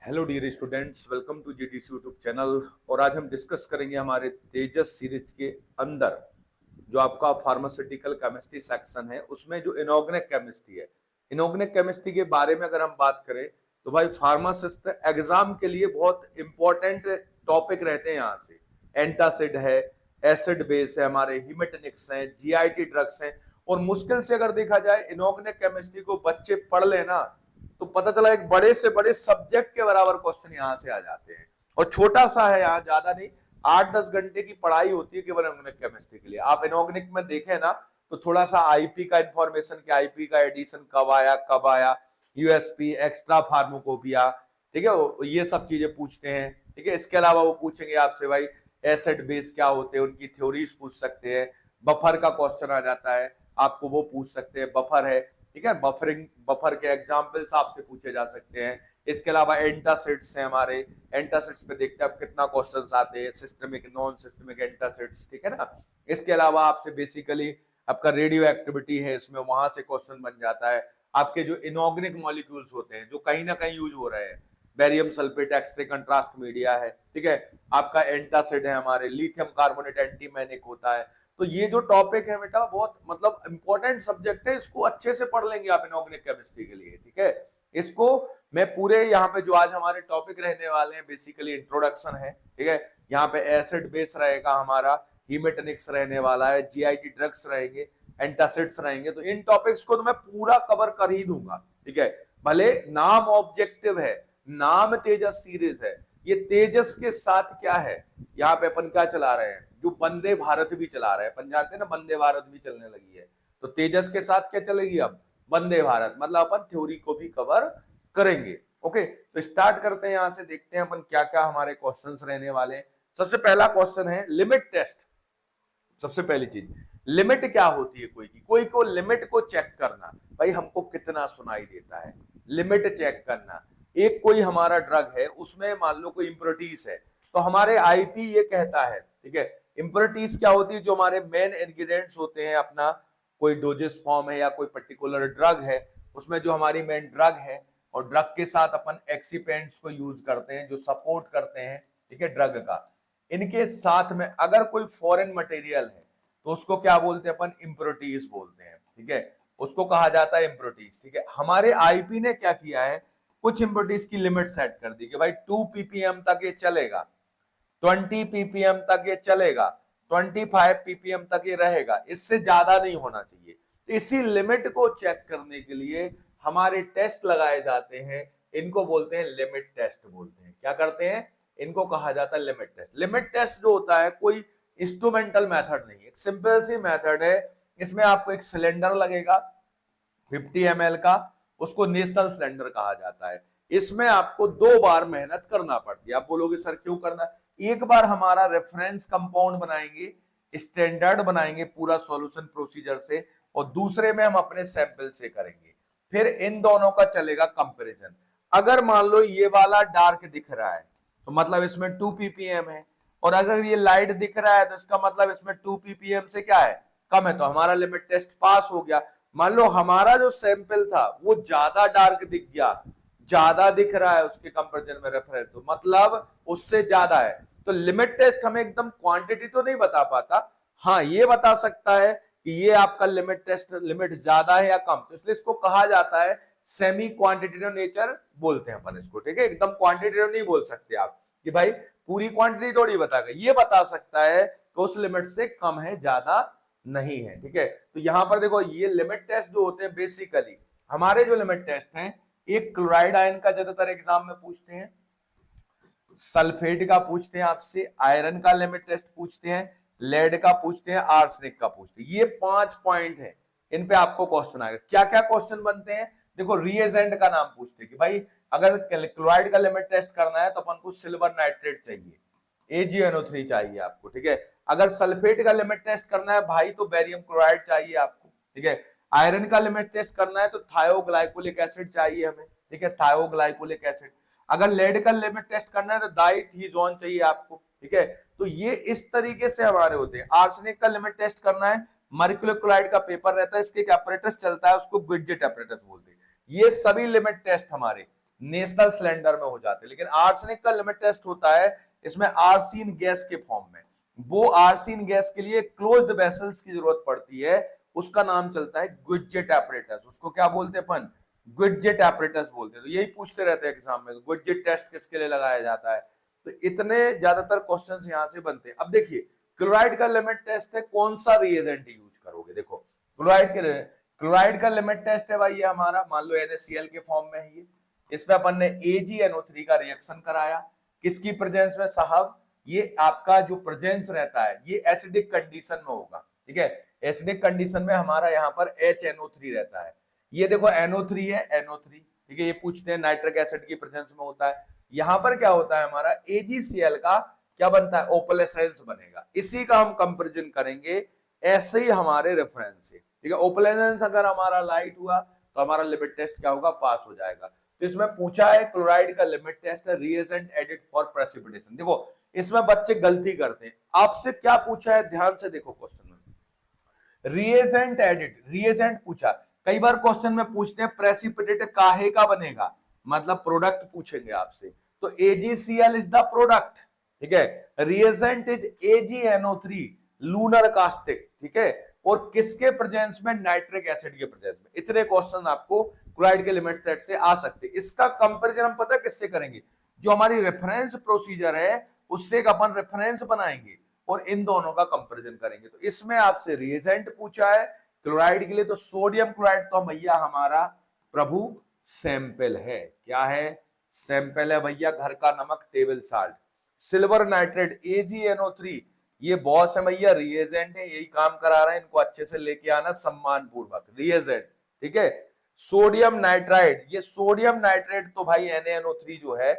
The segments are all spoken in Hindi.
Hello dear students, welcome to GDC YouTube channel. और आज हम डिस्कस करेंगे हमारे तेजस सीरीज के अंदर जो आपका फार्मास्यूटिकल केमिस्ट्री सेक्शन है उसमें जो इनऑर्गेनिक केमिस्ट्री है। इनऑर्गेनिक केमिस्ट्री के बारे में अगर हम बात करें तो भाई फार्मासिस्ट एग्जाम के लिए बहुत इंपॉर्टेंट टॉपिक रहते हैं। यहाँ से एंटासिड है, एसिड बेस है, हमारे हिमेटनिक्स हैं, जीआईटी ड्रग्स हैं। और मुश्किल से अगर देखा जाए इनऑर्गेनिक केमिस्ट्री को बच्चे पढ़ लेना तो पता चला एक बड़े से बड़े सब्जेक्ट के बराबर क्वेश्चन यहाँ से आ जाते हैं। और छोटा सा है, यहाँ ज्यादा नहीं, 8-10 घंटे की पढ़ाई होती है केवल इनऑर्गेनिक केमिस्ट्री के लिए। आप इनऑर्गेनिक में देखें ना तो थोड़ा सा आईपी का इंफॉर्मेशन, कि आईपी का एडिशन कब आया, यूएसपी, एक्स्ट्रा फार्माकोपिया, ठीक है, ये सब चीजें पूछते हैं। ठीक है, इसके अलावा वो पूछेंगे आपसे भाई एसिड बेस क्या होते हैं, उनकी थ्योरीज पूछ सकते हैं। बफर का क्वेश्चन आ जाता है, आपको वो पूछ सकते हैं, बफर है, ठीक है, बफर के एग्जाम्पल्स आपसे पूछे जा सकते हैं। इसके अलावा एंटासिड्स हैं हमारे, एंटासिड्स पे देखते हैं आप कितना क्वेश्चंस आते हैं, सिस्टमिक, नॉन सिस्टमिक एंटासिड्स, ठीक है ना। इसके अलावा आपसे बेसिकली आपका रेडियो एक्टिविटी है, इसमें वहां से क्वेश्चन बन जाता है। आपके जो इनऑर्गेनिक मॉलिक्यूल्स होते हैं जो कहीं ना कहीं यूज हो रहे हैं, barium sulphate, x ray contrast media है, ठीक है, आपका एंटासिड है, हमारे लिथियम कार्बोनेट एंटीमैनिक होता है। तो ये जो टॉपिक है बेटा बहुत मतलब इंपॉर्टेंट सब्जेक्ट है, इसको अच्छे से पढ़ लेंगे आप इनऑर्गेनिक केमिस्ट्री के लिए। ठीक है, इसको मैं पूरे यहाँ पे जो आज हमारे टॉपिक रहने वाले हैं बेसिकली इंट्रोडक्शन है, ठीक है, यहाँ पे एसिड बेस रहेगा हमारा, हीमेटनिक्स रहने वाला है, जीआईटी ड्रग्स रहेंगे, एंटासिड्स रहेंगे। तो इन टॉपिक्स को तो मैं पूरा कवर कर ही दूंगा। ठीक है, भले नाम ऑब्जेक्टिव है, नाम तेजस सीरीज है, ये तेजस के साथ क्या है, यहाँ पे अपन क्या चला रहे हैं, जो वंदे भारत भी चला रहे हैं। अपन जानते हैं ना वंदे भारत भी चलने लगी है, तो तेजस के साथ क्या चलेगी अब, वंदे भारत। मतलब अपन थ्योरी को भी कवर करेंगे। ओके, तो स्टार्ट करते हैं, यहां से देखते हैं अपन क्या क्या हमारे क्वेश्चंस रहने वाले हैं। सबसे पहला क्वेश्चन है लिमिट टेस्ट। सबसे पहली चीज, लिमिट क्या होती है, कोई को लिमिट को चेक करना, भाई हमको कितना सुनाई देता है, लिमिट चेक करना। एक कोई हमारा ड्रग है, उसमें मान लो कोई इम्प्योरिटीज है, तो हमारे आईपी ये कहता है, ठीक है, इम्प्योरिटीज क्या होती है, जो हमारे मेन इंग्रेडिएंट्स होते हैं अपना, कोई डोजेस फॉर्म है या कोई पर्टिकुलर ड्रग है, उसमें जो हमारी मेन ड्रग है, और ड्रग के साथ अपन एक्सीपेंट्स को यूज करते हैं जो सपोर्ट करते हैं, ठीक है, ड्रग का। इनके साथ में अगर कोई फॉरेन मटेरियल है तो उसको क्या बोलते हैं अपन, इम्प्योरिटीज बोलते हैं। ठीक है, उसको कहा जाता है इम्प्योरिटीज। ठीक है, हमारे आईपी ने क्या किया है, कुछ इम्प्योरिटीज की लिमिट सेट कर दी कि भाई 2 ppm तक ये चलेगा, 20 ppm तक ये चलेगा, 25 ppm तक ये रहेगा, इससे ज्यादा नहीं होना चाहिए। इसी लिमिट को चेक करने के लिए हमारे टेस्ट लगाए जाते हैं, इनको बोलते हैं लिमिट टेस्ट बोलते हैं। क्या करते हैं, इनको कहा जाता है लिमिट टेस्ट। लिमिट टेस्ट जो होता है कोई इंस्ट्रूमेंटल मेथड नहीं, एक सिंपल सी मेथड है। इसमें आपको एक सिलेंडर लगेगा 50 ml का, उसको नेशनल सिलेंडर कहा जाता है। इसमें आपको 2 बार मेहनत करना पड़ती है। आप बोलोगे सर क्यों करना, एक बार हमारा रेफरेंस कंपाउंड बनाएंगे, स्टैंडर्ड बनाएंगे पूरा सॉल्यूशन प्रोसीजर से, और दूसरे में हम अपने सैंपल से करेंगे, फिर इन दोनों का चलेगा कंपैरिजन। अगर मान लो ये वाला डार्क दिख रहा है तो मतलब इसमें 2 ppm है, और अगर ये लाइट दिख रहा है तो इसका मतलब इसमें 2 ppm से क्या है, कम है, तो हमारा लिमिट टेस्ट पास हो गया। मान लो हमारा जो सैंपल था वो ज्यादा डार्क दिख गया, ज्यादा दिख रहा है उसके कंपैरिजन में रेफरेंस, तो मतलब उससे ज्यादा है। तो लिमिट टेस्ट हमें एकदम क्वांटिटी तो नहीं बता पाता, हाँ ये बता सकता है कि ये आपका लिमिट टेस्ट लिमिट ज्यादा है या कम, तो इसलिए इसको कहा जाता है सेमी क्वांटिटेटिव नेचर बोलते हैं अपन इसको। ठीक है, एकदम क्वांटिटेटिव नहीं बोल सकते आप कि भाई पूरी क्वांटिटी थोड़ी बताएगा, ये बता सकता है कि उस लिमिट से कम है, ज्यादा नहीं है। ठीक है, तो यहां पर देखो ये लिमिट टेस्ट जो होते हैं बेसिकली, हमारे जो लिमिट टेस्ट हैं, एक क्लोराइड आयन का ज्यादातर एग्जाम में पूछते हैं, सल्फेट का पूछते हैं आपसे, आयरन का लिमिट टेस्ट पूछते हैं, लेड का पूछते हैं, आर्सेनिक का पूछते हैं। ये 5 पॉइंट है, इन पे आपको क्वेश्चन आएगा। क्या क्या क्वेश्चन बनते हैं, देखो रिएजेंट का नाम पूछते हैं कि भाई अगर क्लोराइड का लिमिट टेस्ट करना है तो अपन को सिल्वर नाइट्रेट चाहिए, AgNO3 चाहिए आपको। ठीक है, अगर सल्फेट का लिमिट टेस्ट करना है भाई तो बेरियम क्लोराइड चाहिए आपको। ठीक है, आयरन का लिमिट टेस्ट करना है तो थायोग्लाइकोलिक एसिड चाहिए हमें। ठीक है, थायोग्लाइकोलिक एसिड। अगर लेड का लिमिट टेस्ट करना है तो डाइथीजोन चाहिए आपको। ठीक है, तो ये इस तरीके से हमारे होते हैं। आर्सेनिक का लिमिट टेस्ट करना है, मर्क्यूरी क्लोराइड का पेपर रहता है, इसके एक apparatus चलता है, उसको गिडजेट apparatus बोलते हैं। ये सभी लिमिट टेस्ट हमारे नेशनल सिलेंडर में हो जाते हैं। लेकिन आर्सेनिक का लिमिट टेस्ट होता है इसमें आर्सीन गैस के फॉर्म में। वो आर्सीन गैस के लिए क्लोज्ड वेसल्स की जरूरत पड़ती है, उसका नाम चलता है गुडजेट एपरेटस। उसको क्या बोलते हैं अपन? गुडजेट एपरेटस बोलते हैं। तो यही पूछते रहते हैं एग्जाम में, गुडजेट टेस्ट किसके लिए लगाया जाता है। तो इतने ज्यादातर क्वेश्चंस यहां से बनते हैं। अब देखिए क्लोराइड का लिमिट टेस्ट है, कौन सा रिएजेंट यूज करोगे। देखो क्लोराइड का लिमिट टेस्ट है भाई ये हमारा, मान लो NaCl के फॉर्म में है ये। इसमें अपन ने AgNO3 का रिएक्शन कराया, किसकी प्रेजेंस में साहब? ये आपका जो प्रेजेंस रहता है ये एसिडिक कंडीशन में होगा, ठीक है। एसिडिक कंडीशन में हमारा यहाँ पर HNO3 रहता है। ये देखो NO3 है, NO3, ठीक है। ये पूछते हैं नाइट्रिक एसिड की प्रेजेंस में होता है। यहाँ पर क्या होता है हमारा AgCl का क्या बनता है? ओपलेसेंस बनेगा। इसी का हम कंपेरिजन करेंगे ऐसे ही हमारे रेफरेंस से, ठीक है। ओपलेसेंस अगर हमारा लाइट हुआ तो हमारा लिमिट टेस्ट क्या होगा? पास हो जाएगा। तो इसमें पूछा है क्लोराइड का लिमिट टेस्ट है रिएजेंट एडिड फॉर प्रेसिपिटेशन। देखो इसमें बच्चे गलती करते हैं। आपसे क्या पूछा है, ध्यान से देखो क्वेश्चन में, रिएजेंट एडिड, रिएजेंट पूछा। कई बार क्वेश्चन में पूछते हैं प्रेसिपिटेट काहे का बनेगा, मतलब प्रोडक्ट पूछेंगे आपसे। तो AgCl इज द प्रोडक्ट, ठीक है। Reagent is AgNO3 lunar caustic, ठीक है। और किसके प्रेजेंस में? नाइट्रिक एसिड के प्रेजेंस में। इतने क्वेश्चन आपको क्लोराइड के लिमिट सेट से आ सकते हैं। इसका कंपैरिजन हम पता किससे करेंगे? जो हमारी रेफरेंस प्रोसीजर है उससे एक अपन रेफरेंस बनाएंगे और इन दोनों का कंपैरिजन करेंगे। तो इसमें आपसे रिएजेंट पूछा है क्लोराइड के लिए, तो सोडियम क्लोराइड तो भैया हमारा प्रभु सैंपल है। क्या है? सैंपल है भैया, घर का नमक, table salt. Silver nitrate AgNO3 ये बॉस है भैया, रिएजेंट है, यही काम करा रहे हैं, इनको अच्छे से लेके आना सम्मान पूर्वक, रिएजेंट, ठीक है। सोडियम नाइट्राइड, ये सोडियम नाइट्रेट तो भाई NaNO3 जो है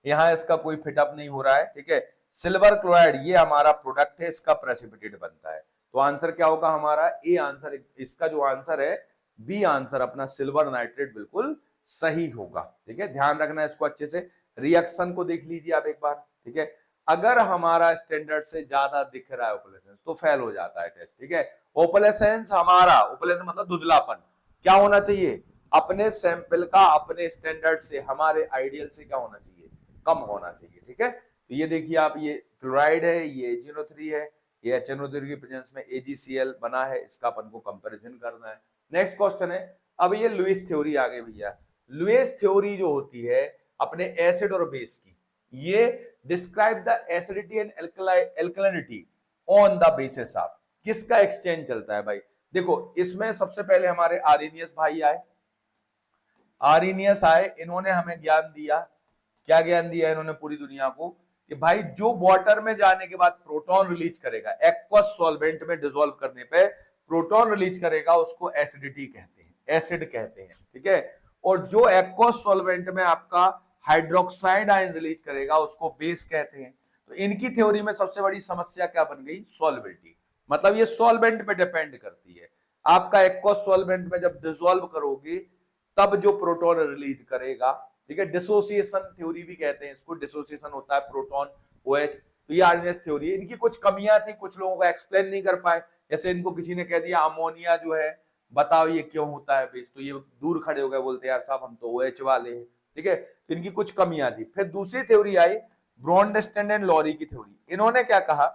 यहां इसका कोई फिटअप नहीं हो रहा है, ठीक है। सिल्वर क्लोराइड ये हमारा प्रोडक्ट है, इसका प्रेसिपिटेट बनता है। तो आंसर क्या होगा हमारा? ए आंसर, इसका जो आंसर है बी आंसर अपना सिल्वर नाइट्रेट बिल्कुल सही होगा, ठीक है। ध्यान रखना इसको अच्छे से। रिएक्शन को देख लीजिए आप एक बार, ठीक है। अगर हमारा स्टैंडर्ड से ज्यादा दिख रहा है ओपलेसेंस तो फेल हो जाता है टेस्ट, ठीक है। ओपलेसेंस हमारा, ओपलेसेंस मतलब धुंधलापन, क्या होना चाहिए? अपने सैंपल का अपने स्टैंडर्ड से, हमारे आइडियल से क्या होना चाहिए? कम होना चाहिए, ठीक है। तो ये देखिए आप, ये क्लोराइड है, ये AgNO3 है, ये HNO3 की प्रेजेंस में AgCl बना है, इसका अपन को कंपैरिजन करना है। नेक्स्ट क्वेश्चन है, अब ये लुईस थ्योरी आ गई भैया। लुईस थ्योरी जो होती है अपने एसिड और बेस की, ये describe the acidity and alkalinity on the basis of, किसका एक्सचेंज चलता है भाई? देखो इसमें सबसे पहले हमारे आर्रेनियस भाई आए, आर्रेनियस आए, इन्होंने हमें ज्ञान दिया। क्या ज्ञान दिया इन्होंने पूरी दुनिया को? कि भाई जो वाटर में जाने के बाद प्रोटॉन रिलीज करेगा, एक्वस सॉल्वेंट में डिसॉल्व करने पे प्रोटॉन रिलीज करेगा, उसको एसिडिटी कहते हैं, एसिड कहते हैं, ठीक है। और जो एक्वस सॉल्वेंट में आपका हाइड्रोक्साइड आयन रिलीज करेगा उसको बेस कहते हैं। तो इनकी थ्योरी में सबसे बड़ी समस्या क्या बन गई? सॉल्बिलिटी, मतलब ये सॉल्वेंट पे डिपेंड करती है। आपका एक्वस सॉल्वेंट में जब डिसॉल्व करोगे तब जो प्रोटॉन रिलीज करेगा, ठीक है। डिसोसिएशन थ्योरी भी कहते हैं इसको, डिसोसिएशन होता है प्रोटॉन OH। तो ये आर्रेनियस थ्योरी है। इनकी कुछ कमियां थी, कुछ लोगों को एक्सप्लेन नहीं कर पाए। जैसे इनको किसी ने कह दिया अमोनिया जो है, बताओ ये क्यों होता है बेस, तो ये दूर खड़े हो गए, बोलते यार साहब हम तो OH वाले हैं, ठीक है। तो इनकी कुछ कमियां थी। फिर दूसरी थ्योरी आई ब्रॉन्डस्टैंड एंड लॉरी की थ्योरी। इन्होंने क्या कहा?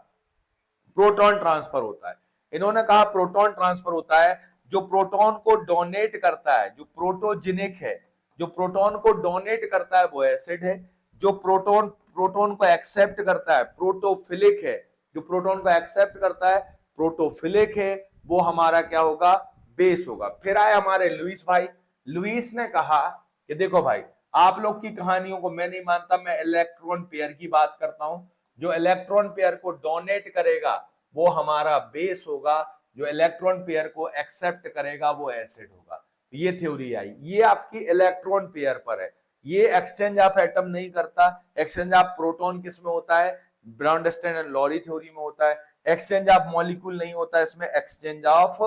प्रोटॉन ट्रांसफर होता है। इन्होंने कहा प्रोटॉन ट्रांसफर होता है, जो प्रोटॉन को डोनेट करता है, जो प्रोटोजेनिक है, जो प्रोटॉन को डोनेट करता है वो एसिड है, जो प्रोटॉन को एक्सेप्ट करता है प्रोटोफिलिक है, जो प्रोटॉन को एक्सेप्ट करता है प्रोटोफिलिक है, वो हमारा क्या होगा? बेस होगा। फिर आए हमारे लुईस भाई। लुईस ने कहा कि देखो भाई, आप लोग की कहानियों को मैं नहीं मानता, मैं इलेक्ट्रॉन पेयर की बात करता हूं। जो इलेक्ट्रॉन पेयर को डोनेट करेगा वो हमारा बेस होगा, जो इलेक्ट्रॉन पेयर को एक्सेप्ट करेगा वो एसिड होगा। ये थ्योरी आई, ये आपकी इलेक्ट्रॉन पेयर पर है। ये एक्सचेंज ऑफ एटम नहीं करता। एक्सचेंज ऑफ प्रोटॉन किस में होता है? ब्रॉन्डस्टैंड एंड लॉरी थ्योरी में होता है। एक्सचेंज ऑफ मॉलिक्यूल नहीं होता, इसमें एक्सचेंज ऑफ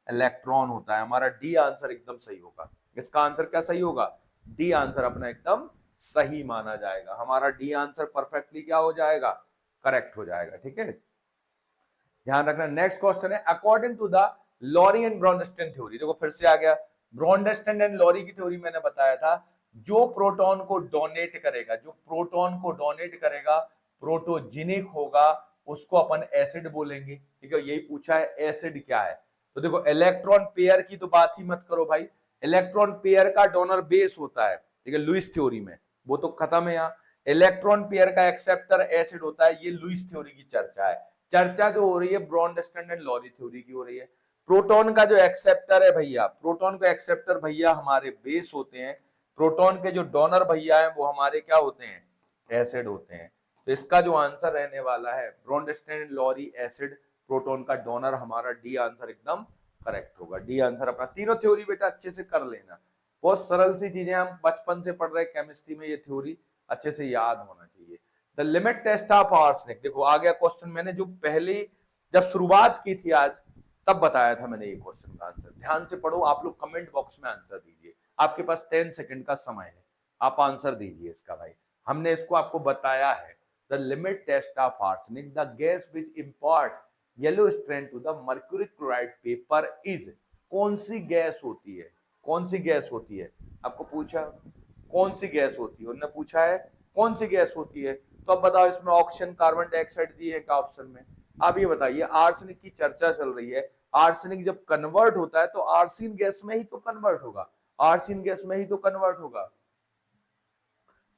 इलेक्ट्रॉन होता है। हमारा डी आंसर एकदम सही होगा। इसका आंसर क्या सही होगा? डी आंसर अपना एकदम सही माना जाएगा। हमारा डी आंसर परफेक्टली क्या हो जाएगा? करेक्ट हो जाएगा, ठीक है। ध्यान रखना। नेक्स्ट क्वेश्चन है, according to the Lowry and Bronsted theory. देखो फिर से आ गया, ब्रॉन्डस्टैंड एंड लॉरी की थ्योरी मैंने बताया था। जो प्रोटॉन को डोनेट करेगा, जो प्रोटॉन को डोनेट करेगा, प्रोटोजेनिक होगा, उसको अपन एसिड बोलेंगे। ठीक है, यही पूछा है एसिड क्या है। तो देखो इलेक्ट्रॉन पेयर की तो बात ही मत करो भाई, इलेक्ट्रॉन पेयर का डोनर बेस होता है, ठीक है, लुईस थ्योरी में, वो तो खत्म है यहाँ। इलेक्ट्रॉन पेयर का एक्सेप्टर एसिड होता है, ये लुईस थ्योरी की चर्चा है। चर्चा जो हो रही है ब्रॉन्डस्टैंड एंड लॉरी थ्योरी की हो रही है। प्रोटॉन का जो एक्सेप्टर है भैया, प्रोटॉन का एक्सेप्टर भैया हमारे बेस होते हैं, प्रोटॉन के जो डोनर भैया हैं वो हमारे क्या होते हैं, एसिड होते हैं। तो इसका जो आंसर रहने वाला है ब्रॉन्डस्टैंड लॉरी एसिड, प्रोटॉन का डोनर, हमारा डी आंसर एकदम करेक्ट होगा। डी आंसर अपना। तीनों थ्योरी बेटा अच्छे से कर लेना, बहुत सरल सी चीजें, हम बचपन से पढ़ रहे केमिस्ट्री में, ये थ्योरी अच्छे से याद होना चाहिए। The limit test of arsenic, देखो आ गया क्वेश्चन, मैंने जो पहली जब शुरुआत की थी आज तब बताया था मैंने ये क्वेश्चन का आंसर। ध्यान से पढ़ो, आप लोग कमेंट बॉक्स में आंसर दीजिए, आपके पास 10 सेकंड का समय है, आप आंसर दीजिए इसका भाई, हमने इसको आपको बताया है। The limit test of arsenic, the gas which import yellow strand to the mercury chloride paper is, कौन सी गैस होती है, कौन सी गैस होती है, आपको पूछा कौन सी गैस होती है, उन्होंने पूछा है कौन सी गैस होती है। तो अब बताओ इसमें ऑप्शन कार्बन डाइऑक्साइड दिए है क्या ऑप्शन में, आप ये बताइए। आर्सेनिक की चर्चा चल रही है, आर्सेनिक जब कन्वर्ट होता है तो आर्सिन गैस में ही तो कन्वर्ट होगा, आर्सिन गैस में ही तो कन्वर्ट होगा,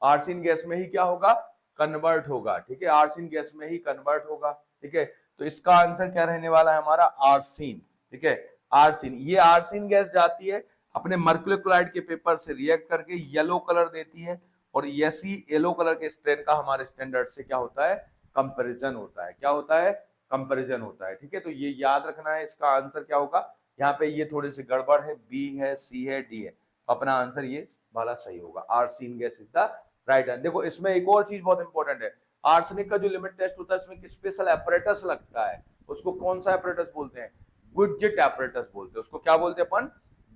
आर्सिन गैस में ही क्या होगा, कन्वर्ट होगा। ठीक है, आर्सिन गैस में ही कन्वर्ट होगा। ठीक है, तो इसका आंसर क्या रहने वाला है हमारा, आर्सिन। ठीक है, आर्सिन, ये आर्सिन गैस जाती है अपने मर्क्यूरी क्लोराइड के पेपर से रिएक्ट करके येलो कलर देती है, और ऐसी येलो कलर के स्ट्रेन का हमारे स्टैंडर्ड से क्या होता है, कंपैरिजन होता है। क्या होता है, कंपैरिजन होता है। ठीक है, तो ये याद रखना है, इसका आंसर क्या होगा। यहाँ पे ये थोड़ी सी गड़बड़ है, बी है, सी है, डी है, अपना आंसर ये वाला सही होगा, arsine gas is the right answer. देखो इसमें एक और चीज बहुत इंपॉर्टेंट है, आर्सेनिक का जो लिमिट टेस्ट होता है इसमें एक स्पेशल एपरेटस लगता है, उसको कौन सा एपरेटस बोलते हैं, गुडजेट एपरेटस बोलते हैं उसको, क्या बोलते हैं अपन,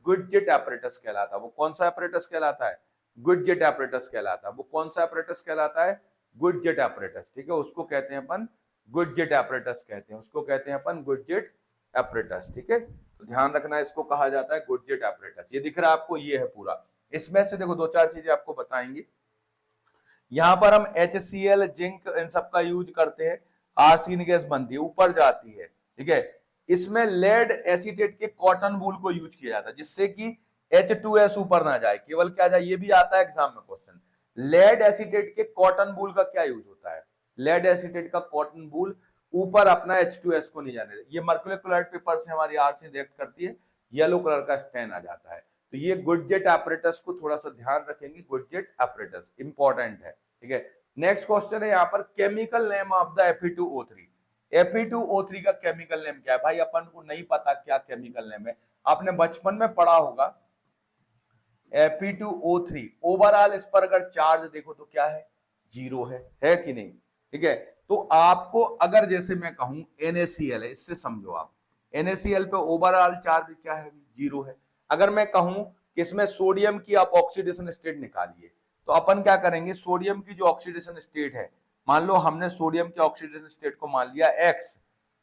गुडजेट एपरेटस कहलाता है। वो कौन सा एपरेटस कहलाता है, गुडजेट एपरेटस कहलाता है। वो कौन सा एपरेटस कहलाता है, गुडजेट एपरेटस। ठीक है, उसको कहते हैं अपन गुडजेट एपरेटस कहते हैं, उसको कहते हैं अपन गुडजेट एपरेटस। ठीक है, तो ध्यान रखना, इसको कहा जाता है गुडजेट एपरेटस। ये दिख रहा है आपको, ये है पूरा। इसमें से देखो दो चार चीजें आपको बताएंगे, यहां पर हम HCl, जिंक, इन सब का यूज करते हैं, आर्सेनिक गैस बनती है, ऊपर जाती है। ठीक है, इसमें लेड एसीटेट के कॉटन वूल को यूज किया जाता है, जिससे कि H2S ऊपर ना जाए, केवल क्या जाए, ये भी आता है एग्जाम में क्वेश्चन। लेड एसीटेट के कॉटन वूल का क्या यूज होता है, लेड एसीटेट का कॉटन वूल ऊपर अपना H2S को नहीं जाने दे, ये मर्क्यूरी क्लोराइड पेपर से हमारी आर्सेनिक रिएक्ट करती है, येलो कलर का स्टेन आ जाता है। तो ये गुडजेट एपरेटस को थोड़ा सा ध्यान रखेंगे, गुडजेट एपरेटस इंपॉर्टेंट है। ठीक है, नेक्स्ट क्वेश्चन है यहाँ पर, chemical name of the Fe2O3, Fe2O3 का केमिकल नेम क्या है भाई, अपन को नहीं पता क्या केमिकल नेम है, आपने बचपन में पढ़ा होगा Fe2O3, ओवरऑल इस पर अगर चार्ज देखो तो क्या है, जीरो है कि नहीं। ठीक है, तो आपको अगर जैसे मैं कहूं NaCl है, इससे समझो आप, NaCl पे ओवरऑल चार्ज क्या है, जीरो है। अगर मैं कहूं कि इसमें सोडियम की आप ऑक्सीडेशन स्टेट निकालिए, तो अपन क्या करेंगे, सोडियम की जो ऑक्सीडेशन स्टेट है, मान लो हमने सोडियम की ऑक्सीडेशन स्टेट को मान लिया x,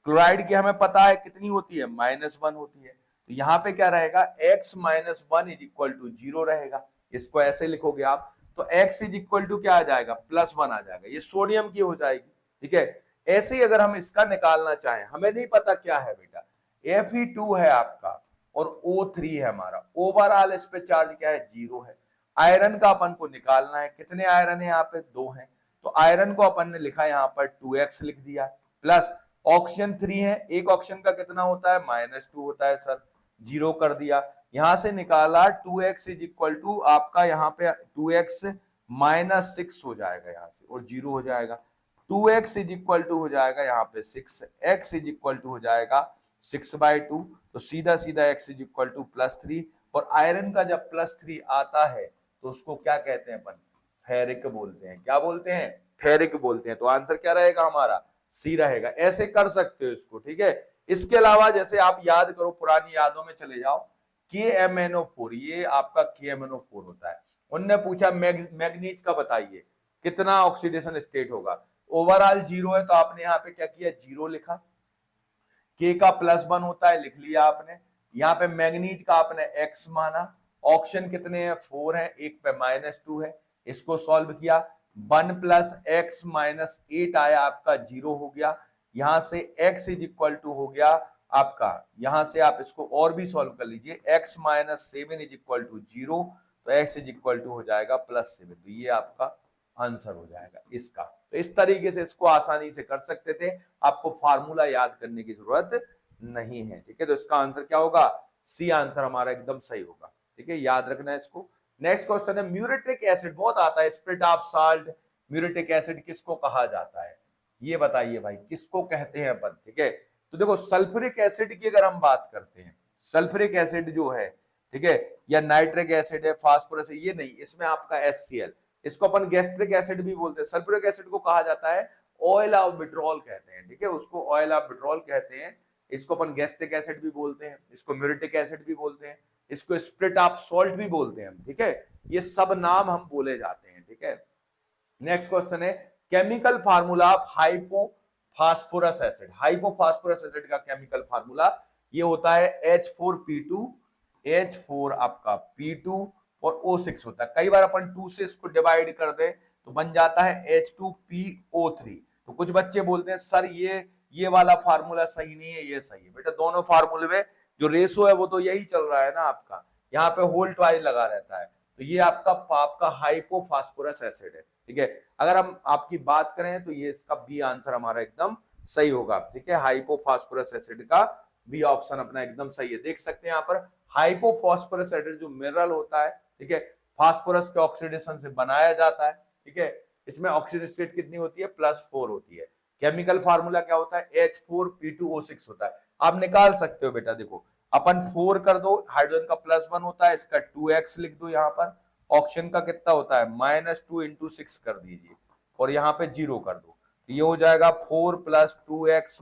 क्लोराइड की हमें पता है कितनी होती है, -1 होती है, तो यहाँ पे क्या रहेगा, x - 1 इज इक्वल टू 0 रहेगा। इसको ऐसे लिखोगे आप, तो x इज इक्वल टू क्या आ जाएगा, +1 आ जाएगा, ये सोडियम की हो जाएगी। ठीक है, ऐसे ही अगर हम इसका निकालना चाहें, हमें नहीं पता क्या है बेटा, Fe2 है आपका और O3 है हमारा, ओवरऑल इस पे चार्ज क्या है, 0 है। आयरन का अपन को निकालना है, कितने आयरन है यहाँ पे, 2 हैं, तो आयरन को अपन ने लिखा यहाँ पर 2x लिख दिया, प्लस ऑक्सीजन 3 है, एक ऑक्सीजन का कितना होता है, -2 होता है सर, 0 कर दिया। यहां से निकाला 2x इज इक्वल टू आपका यहाँ पे 2x -6 हो जाएगा यहाँ से, और 0 हो जाएगा। 2x इज इक्वल टू हो जाएगा यहाँ पे 6, x इज इक्वल टू हो जाएगा 6/2, तो सीधा सीधा x इज इक्वल टू +3, और आयरन का जब +3 आता है तो उसको क्या कहते हैं अपन, फेरिक बोलते हैं। क्या बोलते हैं, फेरिक बोलते हैं। तो आंसर क्या रहेगा हमारा, सी रहेगा। ऐसे कर सकते हो इसको। ठीक है, इसके अलावा जैसे आप याद करो, पुरानी यादों में चले जाओ, KMnO4, ये आपका KMnO4 होता है। उनने पूछा मैग्नीज का बताइए कितना ऑक्सीडेशन स्टेट होगा, ओवरऑल 0 है, तो आपने यहाँ पे क्या किया, 0 लिखा, K का +1 होता है, लिख लिया आपने। यहाँ पे मैग्नीज का आपने X माना, ऑप्शन कितने हैं, 4 है, एक पे -2 है, इसको सॉल्व किया, 1 + x - 8 आया आपका 0 हो गया, यहां से x = हो गया आपका, यहां से आप इसको और भी सॉल्व कर लीजिए, x - 7 = 0, तो x हो जाएगा +7, तो ये आपका आंसर हो जाएगा इसका। तो इस तरीके से इसको आसानी से कर सकते थे, आपको फार्मूला याद करने की जरूरत नहीं है, ठीक है। तो इसका आंसर क्या होगा, सी आंसर हमारा एकदम सही होगा, ठीक है, याद रखना है इसको। नेक्स्ट क्वेश्चन है, म्यूरेटिक एसिड, बहुत आता है, split of salt, muriatic acid किसको कहा जाता है, ये बताइए भाई, किसको कहते हैं अपन, ठीक है। तो देखो सल्फ्यूरिक एसिड की अगर हम बात करते हैं, सल्फ्यूरिक एसिड जो है, ठीक है, या नाइट्रिक एसिड है, फास्फोरस है, ये नहीं, इसमें आपका HCl, इसको अपन गैस्ट्रिक एसिड भी बोलते हैं। सल्फ्यूरिक एसिड को कहा जाता है ऑयल ऑफ विट्रॉल कहते हैं, ठीक है, उसको ऑयल ऑफ विट्रॉल कहते हैं, इसको अपन गैस्ट्रिक एसिड भी बोलते हैं, इसको म्यूरेटिक एसिड भी बोलते हैं, इसको स्प्लिट ऑफ सॉल्ट भी बोलते हैं, ठीक है, ये सब नाम हम बोले जाते हैं, ठीक है। नेक्स्ट क्वेश्चन है, chemical formula of hypophosphorous acid, hypophosphorous acid का केमिकल फार्मूला ये होता है H4P2, H4 आपका P2 और O6 होता है, कई बार अपन 2 से इसको डिवाइड कर दे तो बन जाता है H2PO3। तो कुछ बच्चे बोलते हैं सर ये वाला फार्मूला सही नहीं है, ये सही है, बेटा दोनों फार्मूले में जो रेशो है वो तो यही चल रहा है ना आपका, यहाँ पे होल ट्वाइस लगा रहता है, तो ये आपका हाइपोफॉस्फोरस एसिड है, ठीक है। अगर हम आपकी बात करें तो ये इसका बी आंसर हमारा एकदम सही होगा, ठीक है, हाइपोफॉस्फोरस एसिड का बी ऑप्शन अपना एकदम सही है। देख सकते हैं यहाँ पर हाइपोफॉस्फोरस एसिड जो मिनरल होता है, ठीक है, फास्फोरस के ऑक्सीडेशन से बनाया जाता है, ठीक है, इसमें ऑक्सीजन स्टेट कितनी होती है, +4 होती है। केमिकल फार्मूला क्या होता है, H4P2O6 होता है। आप निकाल सकते हो बेटा, देखो अपन 4 कर दो, हाइड्रोजन का +1 होता है, इसका 2x लिख दो, यहाँ पर ऑक्सीजन का कितना होता है, -2 × 6 कर दीजिए और यहाँ पे 0 कर दो, ये हो जाएगा 4 + 2x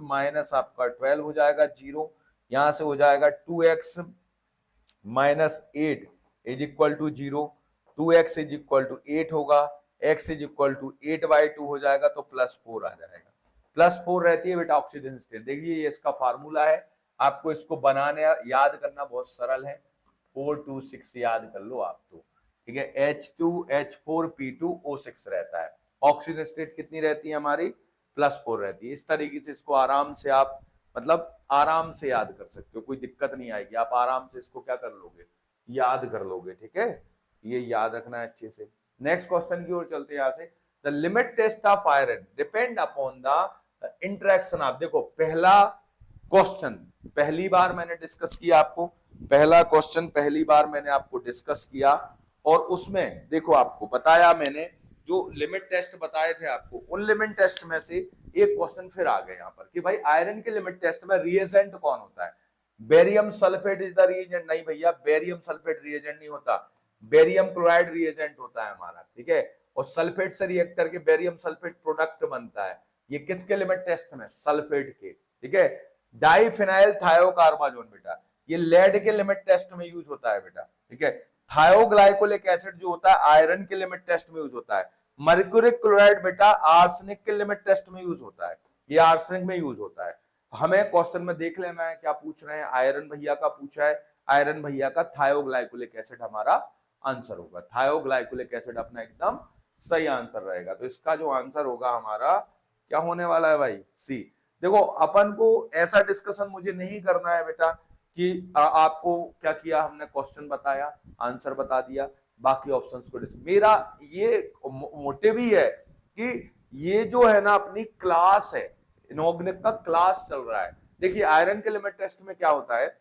- आपका 12 हो जाएगा 0, यहां से हो जाएगा 2x - 8 = 0, 2x = 8 होगा, x = 8/2 हो जाएगा, तो +4 आ जाएगा, +4 रहती है बेटा ऑक्सीजन स्टेट। देखिए ये इसका फार्मूला है, आपको इसको बनाने याद करना बहुत सरल है, 4 2 6 याद कर लो आप, तो ठीक है, H2H4P2O6 रहता है। ऑक्सीजन स्टेट कितनी रहती है हमारी, +4 रहती है। इस तरीके से इसको आराम से आप मतलब आराम से याद कर सकते हो, कोई दिक्कत नहीं आएगी, आप आराम से इसको क्या कर लोगे, याद कर लोगे, ठीक है, ये याद रखना है अच्छे से। नेक्स्ट क्वेश्चन की ओर चलते हैं यहाँ से, the limit test of iron depend upon the interaction of, देखो पहला क्वेश्चन पहली बार मैंने डिस्कस किया आपको, पहला क्वेश्चन पहली बार मैंने आपको डिस्कस किया और उसमें देखो आपको बताया मैंने, जो लिमिट टेस्ट बताए थे आपको, उन लिमिट टेस्ट में से एक क्वेश्चन फिर आ गया यहाँ पर कि भाई आयरन के लिमिट टेस्ट में रिएजेंट कौन होता है, barium sulphate is the reagent, नहीं भैया बेरियम सल्फेट रिएजेंट नहीं होता, बेरियम क्लोराइड रिएजेंट होता है हमारा, ठीक है, और सल्फेट से रिएक्ट करके बेरियम सल्फेट प्रोडक्ट बनता है, ये किसके लिमिट टेस्ट में, सल्फेट के, ठीक है। डाइफिनाइल थायोकार्बाजोन बेटा ये लेड के लिमिट टेस्ट में यूज होता है बेटा, ठीक है। थायोग्लाइकोलिक एसिड जो होता है आयरन के लिमिट टेस्ट में यूज होता है। मर्क्यूरिक क्लोराइड बेटा आर्सेनिक के लिमिट टेस्ट में यूज होता है, ये आर्सेनिक में यूज होता है। हमें क्वेश्चन में देख लेना है क्या पूछ रहे हैं, आयरन भैया का पूछा है, आयरन भैया का थायोग्लाइकोलिक एसिड हमारा आंसर होगा, थायोग्लाइकोलिक एसिड अपना एकदम सही आंसर रहेगा। तो इसका जो आंसर होगा हमारा क्या होने वाला है भाई, सी। देखो अपन को ऐसा डिस्कशन मुझे नहीं करना है बेटा कि आपको क्या किया हमने, क्वेश्चन बताया, आंसर बता दिया, बाकी ऑप्शंस को मेरा ये मोटिव ही है कि ये जो है ना अपनी क्लास है, इनऑर्गेनिक का क्लास चल रहा है। देखिए आयरन के लिमिट टेस्ट में क्या होता है,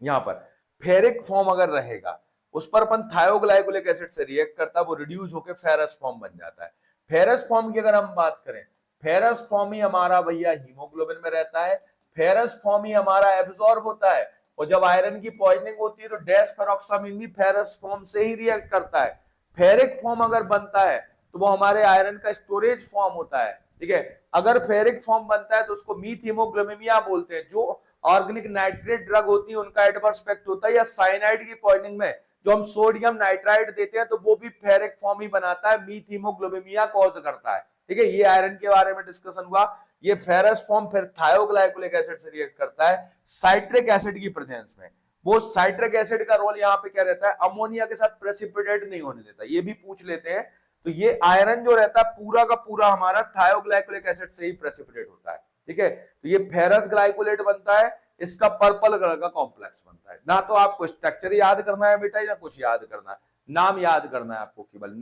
यहाँ पर फेरिक फॉर्म अगर रहेगा उस पर अपन थायोग्लाइकोलिक एसिड से रिएक्ट करता है, वो रिड्यूस होकर फेरस फॉर्म बन जाता है। फेरस फॉर्म की अगर हम बात करें, फेरस फॉर्म ही हमारा भैया हीमोग्लोबिन में रहता है, फेरस फॉर्म ही हमारा एब्जॉर्ब होता है, और जब आयरन की पॉइजनिंग होती है तो डैश फेरोक्सामिन भी फेरस फॉर्म से ही रिएक्ट करता है। फेरिक फॉर्म अगर बनता है तो वो हमारे आयरन का स्टोरेज फॉर्म होता है, ठीक है। अगर फेरिक फॉर्म बनता है तो उसको मीथ हीमोग्लोबिनिया बोलते हैं। जो ऑर्गेनिक नाइट्रेट ड्रग होती है उनका एडवर्स इफेक्ट होता है, या साइनाइड की पॉइजनिंग में जो हम सोडियम नाइट्राइड देते हैं तो वो भी फेरिक फॉर्म ही बनाता है, मीथ हीमोग्लोबिनिया कॉज करता है, ठीक है। ये आयरन के बारे में डिस्कशन हुआ। ये फेरस फॉर्म फिर थायोग्लाइकोलिक एसिड से रिएक्ट करता है साइट्रिक एसिड की प्रेजेंस में, वो साइट्रिक एसिड का रोल यहाँ पे क्या रहता है, अमोनिया के साथ प्रेसिपिटेट नहीं होने देता, ये भी पूछ लेते हैं। तो ये आयरन जो रहता है पूरा का पूरा हमारा थायोग्लाइकोलिक एसिड से ही प्रेसिपिटेट होता है, ठीक है। तो ये फेरस ग्लाइकोलेट बनता है, इसका पर्पल कलर का कॉम्प्लेक्स बनता है। ना तो आपको स्ट्रक्चर याद करना है बेटा या कुछ याद करना है, नाम याद करना है आपको, केवल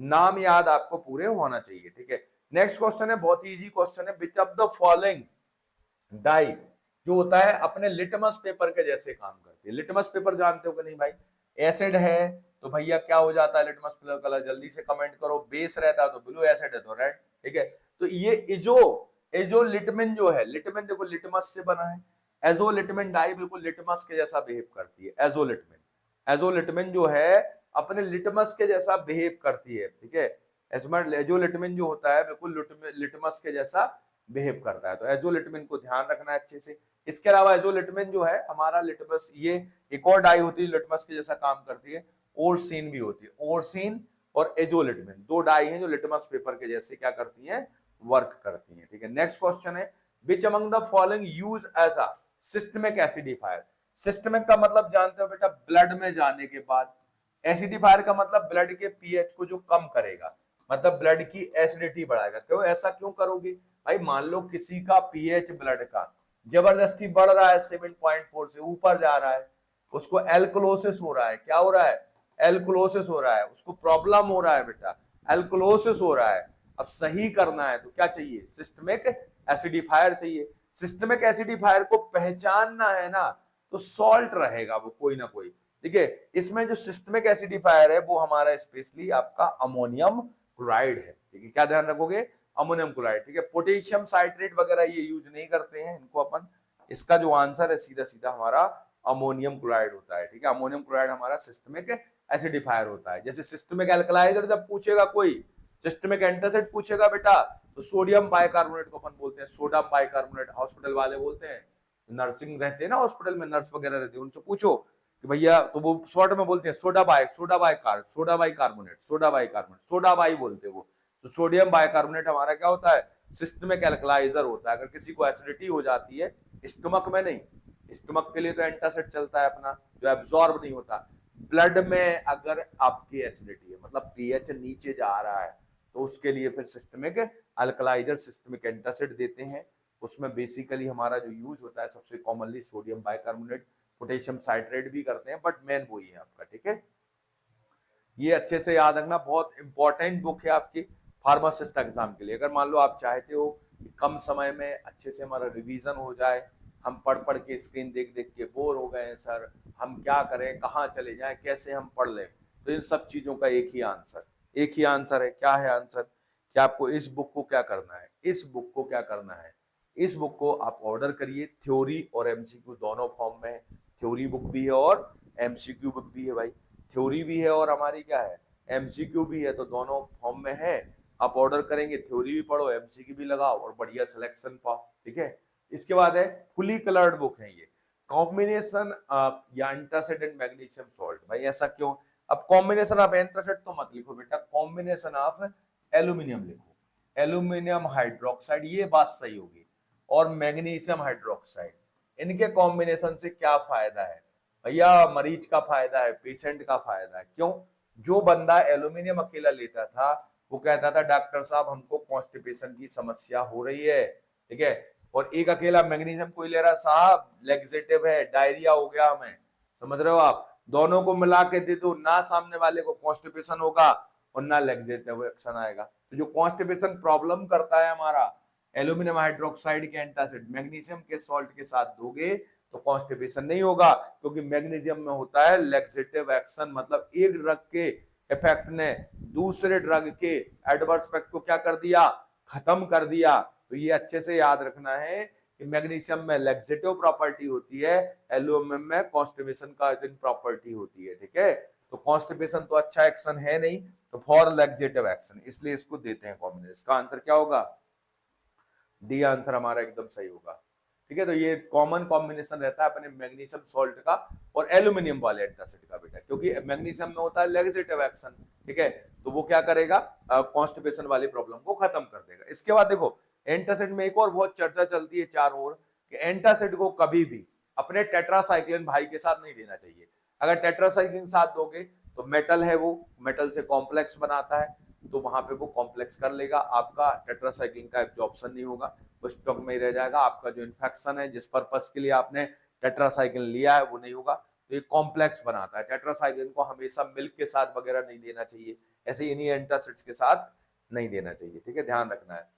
नाम याद आपको पूरे होना चाहिए, ठीक है। नेक्स्ट क्वेश्चन है, बहुत ही इजी क्वेश्चन है, which of the following dye जो होता है अपने लिटमस पेपर के जैसे काम करती है। लिटमस पेपर जानते हो कि नहीं भाई, एसिड है तो भैया क्या हो जाता है लिटमस पेपर कलर, जल्दी से कमेंट करो। बेस रहता है तो ब्लू, एसिड है तो रेड, ठीक है। तो ये एजोलिटमिन जो है, लिटमिन देखो लिटमस से बना है, एजोलिटमिन डाई बिल्कुल लिटमस के जैसा बिहेव करती है। एजोलिटमिन जो है अपने लिटमस के जैसा बिहेव करती है, ठीक है। एजोलिटमिन जो होता है बिल्कुल लिटमस के जैसा बिहेव करता है, तो एजोलिटमिन को ध्यान रखना है अच्छे से। इसके अलावा एजोलिटमिन जो है हमारा लिटमस, ये एक और डाई होती है लिटमस के जैसा काम करती है, ओरसीन भी होती है। ओरसीन और एजोलिटमिन दो डाई हैं जो लिटमस पेपर के जैसे क्या करती हैं, वर्क करती हैं, ठीक है। नेक्स्ट क्वेश्चन है, which among the following use as a systemic acidifier. Systemic का मतलब जानते हो बेटा, ब्लड में जाने के बाद। एसिडिफायर का मतलब ब्लड के पीएच को जो कम करेगा, मतलब ब्लड की एसिडिटी बढ़ाएगा। क्यों ऐसा क्यों करोगे भाई, मान लो किसी का पीएच ब्लड का जबरदस्ती बढ़ रहा है, 7.4 से ऊपर जा रहा है, उसको एल्कलोसिस हो रहा है। क्या हो रहा है, एल्कलोसिस हो रहा है, उसको प्रॉब्लम हो रहा है बेटा, एल्कलोसिस हो रहा है। अब सही करना है तो क्या चाहिए, सिस्टमिक एसिडिफायर चाहिए। सिस्टमिक एसिडिफायर को पहचानना है ना, तो सॉल्ट रहेगा वो कोई ना कोई, ठीक है। इसमें जो सिस्टमिक एसिडिफायर है वो हमारा स्पेशली आपका अमोनियम क्लोराइड है, ठीक है। क्या ध्यान रखोगे, अमोनियम क्लोराइड, ठीक है। पोटेशियम साइट्रेट वगैरह ये यूज नहीं करते हैं इनको अपन। इसका जो आंसर है सीधा सीधा हमारा अमोनियम क्लोराइड होता है, ठीक है। अमोनियम क्लोराइड हमारा सिस्टमिक एसिडिफायर होता है। जैसे सिस्टमिक एल्कलाइजर जब पूछेगा कोई, सिस्टमिक एंटासिड पूछेगा बेटा, तो सोडियम बाइकार्बोनेट को अपन बोलते हैं सोडियम बाइकार्बोनेट, हॉस्पिटल वाले बोलते हैं। नर्सिंग रहते हैं ना हॉस्पिटल में, नर्स वगैरह रहते हैं, उनसे पूछो कि भैया, तो वो शॉर्ट में बोलते हैं सोडा बाइकार्बोनेट, सोडा बाई बोलते हैं वो। तो सोडियम बाइकार्बोनेट हमारा क्या होता है, सिस्टमिक एल्कलाइजर होता है। अगर किसी को एसिडिटी हो जाती है, स्टमक में नहीं, स्टमक के लिए तो एंटासिड चलता है अपना जो एब्जॉर्ब नहीं होता। ब्लड में अगर आपकी एसिडिटी है, मतलब पीएच नीचे जा रहा है, तो उसके लिए फिर सिस्टमिक अल्कलाइजर, सिस्टमिक एंटासिड देते हैं। उसमें बेसिकली हमारा जो यूज होता है सबसे commonly sodium bicarbonate, potassium citrate भी करते हैं, बट मेन वही है आपका, ठीक है। ये अच्छे से याद रखना, बहुत इंपॉर्टेंट बुक है आपकी फार्मासिस्ट एग्जाम के लिए। अगर मान लो आप चाहते हो कि कम समय में अच्छे से हमारा रिवीजन हो जाए, हम पढ़ के स्क्रीन देख देख के बोर हो गए हैं सर, हम क्या करें, कहाँ चले जाएं, कैसे हम पढ़ लें, तो इन सब चीजों का एक ही आंसर है। क्या है आंसर, कि आपको इस बुक को क्या करना है, इस बुक को आप ऑर्डर करिए। थ्योरी और एमसीक्यू दोनों फॉर्म में है, थ्योरी बुक भी है और एमसीक्यू बुक भी है भाई। थ्योरी भी है और हमारी क्या है, एमसीक्यू भी है, तो दोनों फॉर्म में है। आप ऑर्डर करेंगे, थ्योरी भी पढ़ो, एमसीक्यू भी लगाओ और बढ़िया सिलेक्शन पाओ, ठीक है। इसके बाद है फुली कलर्ड बुक है ये, कॉम्बिनेशन या एंटासिड एंड मैग्नीशियम सॉल्ट। भाई ऐसा क्यों, अब कॉम्बिनेशन ऑफ एंटासिड तो मत लिखो बेटा, कॉम्बिनेशन ऑफ एल्यूमिनियम लिखो, एल्यूमिनियम हाइड्रोक्साइड, ये बात सही होगी, और मैग्नीशियम हाइड्रोक्साइड। इनके कॉम्बिनेशन से क्या फायदा है भैया, मरीज का फायदा है, पेशेंट का फायदा है। क्यों, जो बंदा एल्यूमिनियम अकेला लेता था वो कहता था डॉक्टर साहब हमको कॉन्स्टिपेशन की समस्या हो रही है, ठीक है। और एक अकेला मैग्नीशियम कोई ले रहा, साहब लेग्जेटिव है, डायरिया हो गया हमें, समझ रहे हो आप। दोनों को मिला के दे दो, ना सामने वाले को कॉन्स्टिपेशन होगा और ना लेग्जेटिव एक्शन आएगा। तो जो कॉन्स्टिपेशन प्रॉब्लम करता है हमारा, एल्यूमिनियम हाइड्रोक्साइड के एंटासिड मैग्नीशियम के सॉल्ट के साथ दोगे तो कॉन्स्टिपेशन नहीं होगा, क्योंकि मैग्नीशियम में होता है लेग्जेटिव एक्शन, मतलब एक ड्रग के इफेक्ट ने दूसरे ड्रग के एडवर्स इफेक्ट को क्या कर दिया, खत्म कर दिया। तो ये अच्छे से याद रखना है कि मैग्नीशियम में लेग्जेटिव प्रॉपर्टी होती है, एल्यूमिनियम में कॉन्स्टिपेशन का प्रॉपर्टी होती है, ठीक है। तो कॉन्स्टिपेशन तो अच्छा एक्शन है नहीं, तो फॉर लेग्जेटिव एक्शन, इसलिए इसको देते हैं कॉम्बिनेशन। इसका आंसर क्या होगा, डी आंसर हमारा एकदम सही होगा, ठीक है। तो ये कॉमन कॉम्बिनेशन रहता है अपने मैग्नीशियम सॉल्ट का और एल्यूमिनियम वाले एंटासिड का बेटा, क्योंकि मैग्नीशियम में होता है लेग्जेटिव एक्शन, ठीक है। तो वो क्या करेगा, कॉन्स्टिपेशन वाली प्रॉब्लम को खत्म कर देगा। इसके बाद देखो एंटासिड में एक और बहुत चर्चा चलती है चारों ओर कि एंटासिड को कभी भी अपने टेट्रासाइक्लिन भाई के साथ नहीं देना चाहिए। अगर टेट्रासाइक्लिन साथ दोगे तो मेटल है, वो मेटल से कॉम्प्लेक्स बनाता है, तो वहां पे वो कॉम्प्लेक्स कर लेगा, आपका टेट्रासाइक्लिन का एब्जॉर्प्शन नहीं होगा, वो स्टॉक में ही रह जाएगा, आपका जो इन्फेक्शन है जिस पर्पस के लिए आपने टेट्रासाइक्लिन लिया है वो नहीं होगा। तो ये कॉम्प्लेक्स बनाता है। टेट्रासाइक्लिन को हमेशा मिल्क के साथ वगैरह नहीं देना चाहिए, ऐसे इन्हीं एंटासिड्स के साथ नहीं देना चाहिए, ठीक है, ध्यान रखना है।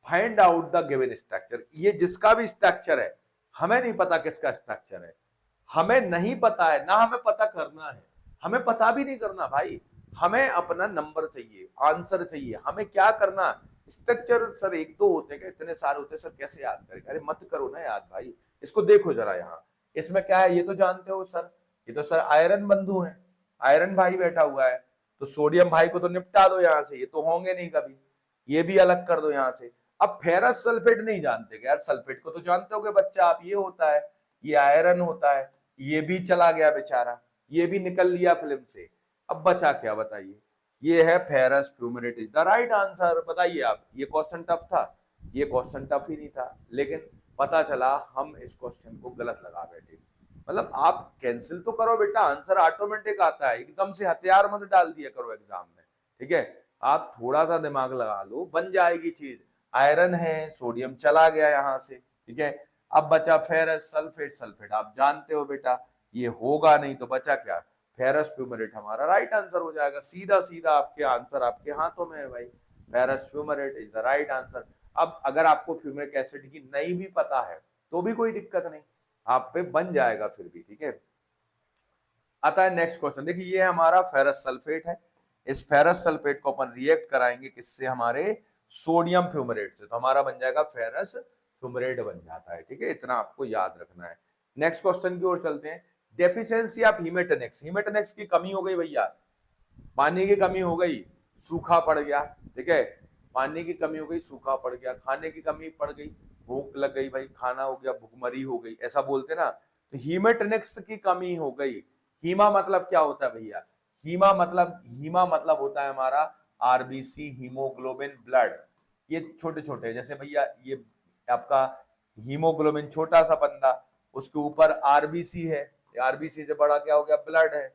Find out the given structure, ये जिसका भी स्ट्रक्चर है, हमें नहीं पता किसका स्ट्रक्चर है, हमें नहीं पता है, ना हमें पता करना है, हमें पता भी नहीं करना भाई, हमें अपना नंबर चाहिए, आंसर चाहिए। हमें क्या करना, स्ट्रक्चर सर एक दो होते हैं, इतने सारे होते हैं सर, कैसे याद करें? अरे मत करो ना याद भाई, इसको देखो जरा, यहाँ इसमें क्या है ये तो जानते हो सर, ये तो सर आयरन बंधु है, आयरन भाई बैठा हुआ है, तो सोडियम भाई को तो निपटा दो यहाँ से, ये तो होंगे नहीं कभी, ये भी अलग कर दो यहाँ से। अब फेरस सल्फेट नहीं जानते क्या यार? सल्फेट को तो जानते हो बच्चा आप, ये होता है, ये आयरन होता है, ये भी चला गया बेचारा, ये भी निकल लिया फिल्म से, अब बचा क्या बताइए? ये है ferrous fumarate is the right answer. बताइए आप, ये क्वेश्चन टफ था? ये क्वेश्चन टफ ही नहीं था, लेकिन पता चला हम इस क्वेश्चन को गलत लगा बैठे। मतलब आप कैंसिल तो करो बेटा, आंसर ऑटोमेटिक आता है, एकदम से हथियार मत डाल दिया करो एग्जाम में, ठीक है? आप थोड़ा सा दिमाग लगा लो, बन जाएगी चीज। आयरन है, सोडियम चला गया यहाँ से, ठीक है, अब बचा फेरस सल्फेट। सल्फेट आप जानते हो बेटा ये होगा नहीं, तो बचा क्या? फेरस फ्यूमेरेट हमारा राइट आंसर हो जाएगा। सीधा सीधा आपके आंसर आपके हाथों में है भाई, ferrous fumarate is the right answer. अब अगर आपको फ्यूमेरिक एसिड की नहीं भी पता है तो भी कोई दिक्कत नहीं, आप पे बन जाएगा फिर भी, ठीक है। आता है नेक्स्ट क्वेश्चन, देखिए ये हमारा फेरस सल्फेट है, इस फेरस सल्फेट को अपन रिएक्ट कराएंगे किससे? हमारे सोडियम फ्यूमेरेट से, तो हमारा बन जाएगा फेरस फ्यूमेरेट बन जाता है, ठीक है, इतना आपको याद रखना है। नेक्स्ट क्वेश्चन की ओर चलते हैं। डेफिशिएंसी ऑफ हीमेटोनेक्स, हीमेटोनेक्स की कमी हो गई भैया, पानी की कमी हो गई, सूखा पड़ गया, ठीक है, पानी की कमी हो गई, सूखा पड़ गया, खाने की कमी पड़ गई, भूख लग गई भाई, खाना हो गया, भूखमरी हो गई, ऐसा बोलते ना, तो हीमेटोनेक्स की कमी हो गई। हीमा मतलब क्या होता है भैया? हीमा मतलब होता है हमारा आरबीसी, हीमोग्लोबिन, ब्लड, ये छोटे छोटे, जैसे भैया ये आपका हीमोग्लोबिन छोटा सा बंदा, उसके ऊपर आरबीसी है, आरबीसी से बड़ा क्या हो गया? ब्लड है,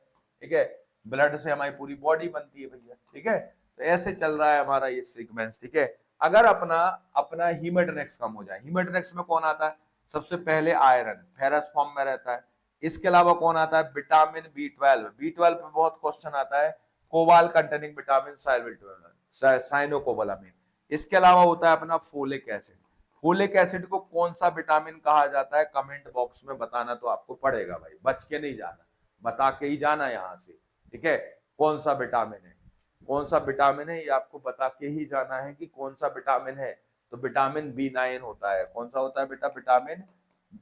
ठीक है, ब्लड से हमारी पूरी बॉडी बनती है भैया, ठीक है, तो ऐसे चल रहा है हमारा ये सीक्वेंस, ठीक है। अगर अपना हीमेटोनेक्स कम हो जाए, हीमेटोनेक्स में कौन आता है? सबसे पहले आयरन फेरस फॉर्म में रहता है, इसके अलावा कौन आता है? विटामिन B12, B12 पे बहुत क्वेश्चन आता है, कोबाल कंटेनिंग विटामिन, साइनोकोबालामिन। इसके अलावा होता है अपना फोलिक एसिड। फोलिक एसिड को कौन सा विटामिन कहा जाता है? कमेंट बॉक्स में बताना तो आपको पड़ेगा भाई, बच के नहीं जाना, बता के ही जाना यहाँ से, ठीक है, कौन सा विटामिन है, कौन सा विटामिन है, ये आपको बता के ही जाना है कि कौन सा विटामिन है। तो विटामिन B9 होता है, कौन सा होता है बेटा? विटामिन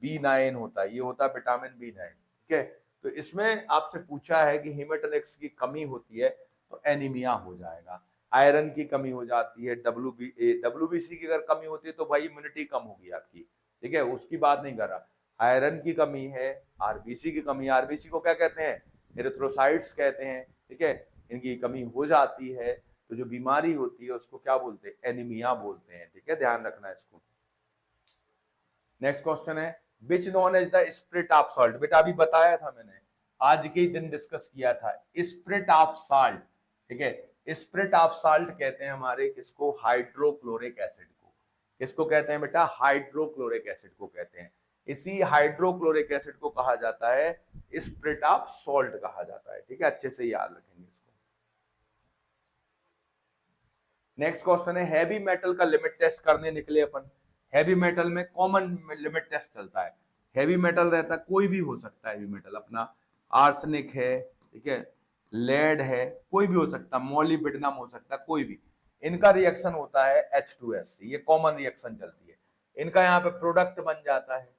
B9 होता है, ये होता है विटामिन B9, ठीक है। तो इसमें आपसे पूछा है कि हीमेटोनेक्स की कमी होती है तो एनीमिया हो जाएगा, आयरन की कमी हो जाती है, WBC की अगर कमी होती है तो भाई इम्यूनिटी कम होगी आपकी, ठीक है, उसकी बात नहीं कर रहा। आयरन की कमी है, आरबीसी की कमी, आरबीसी को क्या कहते हैं? एरिथ्रोसाइट्स कहते हैं, ठीक है, इनकी कमी हो जाती है तो जो बीमारी होती है उसको क्या बोलते हैं? एनीमिया बोलते हैं, ठीक है, ध्यान रखना है इसको। नेक्स्ट क्वेश्चन है, which known as the spirit of salt, बेटा अभी बताया था मैंने, आज के ही दिन डिस्कस किया था, स्प्रिट ऑफ साल्ट, ठीक है, स्प्रिट ऑफ साल्ट कहते हैं हमारे किसको? हाइड्रोक्लोरिक एसिड को। किसको कहते हैं बेटा? हाइड्रोक्लोरिक एसिड को कहते हैं। इसी हाइड्रोक्लोरिक एसिड को कहा जाता है स्प्रिट ऑफ सॉल्ट कहा जाता है, ठीक है, अच्छे से याद रखेंगे इसको। नेक्स्ट क्वेश्चन है, हैवी मेटल का लिमिट टेस्ट करने निकले अपन। हैवी मेटल में कॉमन लिमिट टेस्ट चलता है, हैवी मेटल रहता है, कोई भी हो सकता है हैवी मेटल, अपना आर्सेनिक है, ठीक है, लेड है, कोई भी हो सकता है, मोलिब्डेनम हो सकता है, कोई भी, इनका रिएक्शन होता है H2S, ये कॉमन रिएक्शन चलती है, इनका यहाँ पे प्रोडक्ट बन जाता है,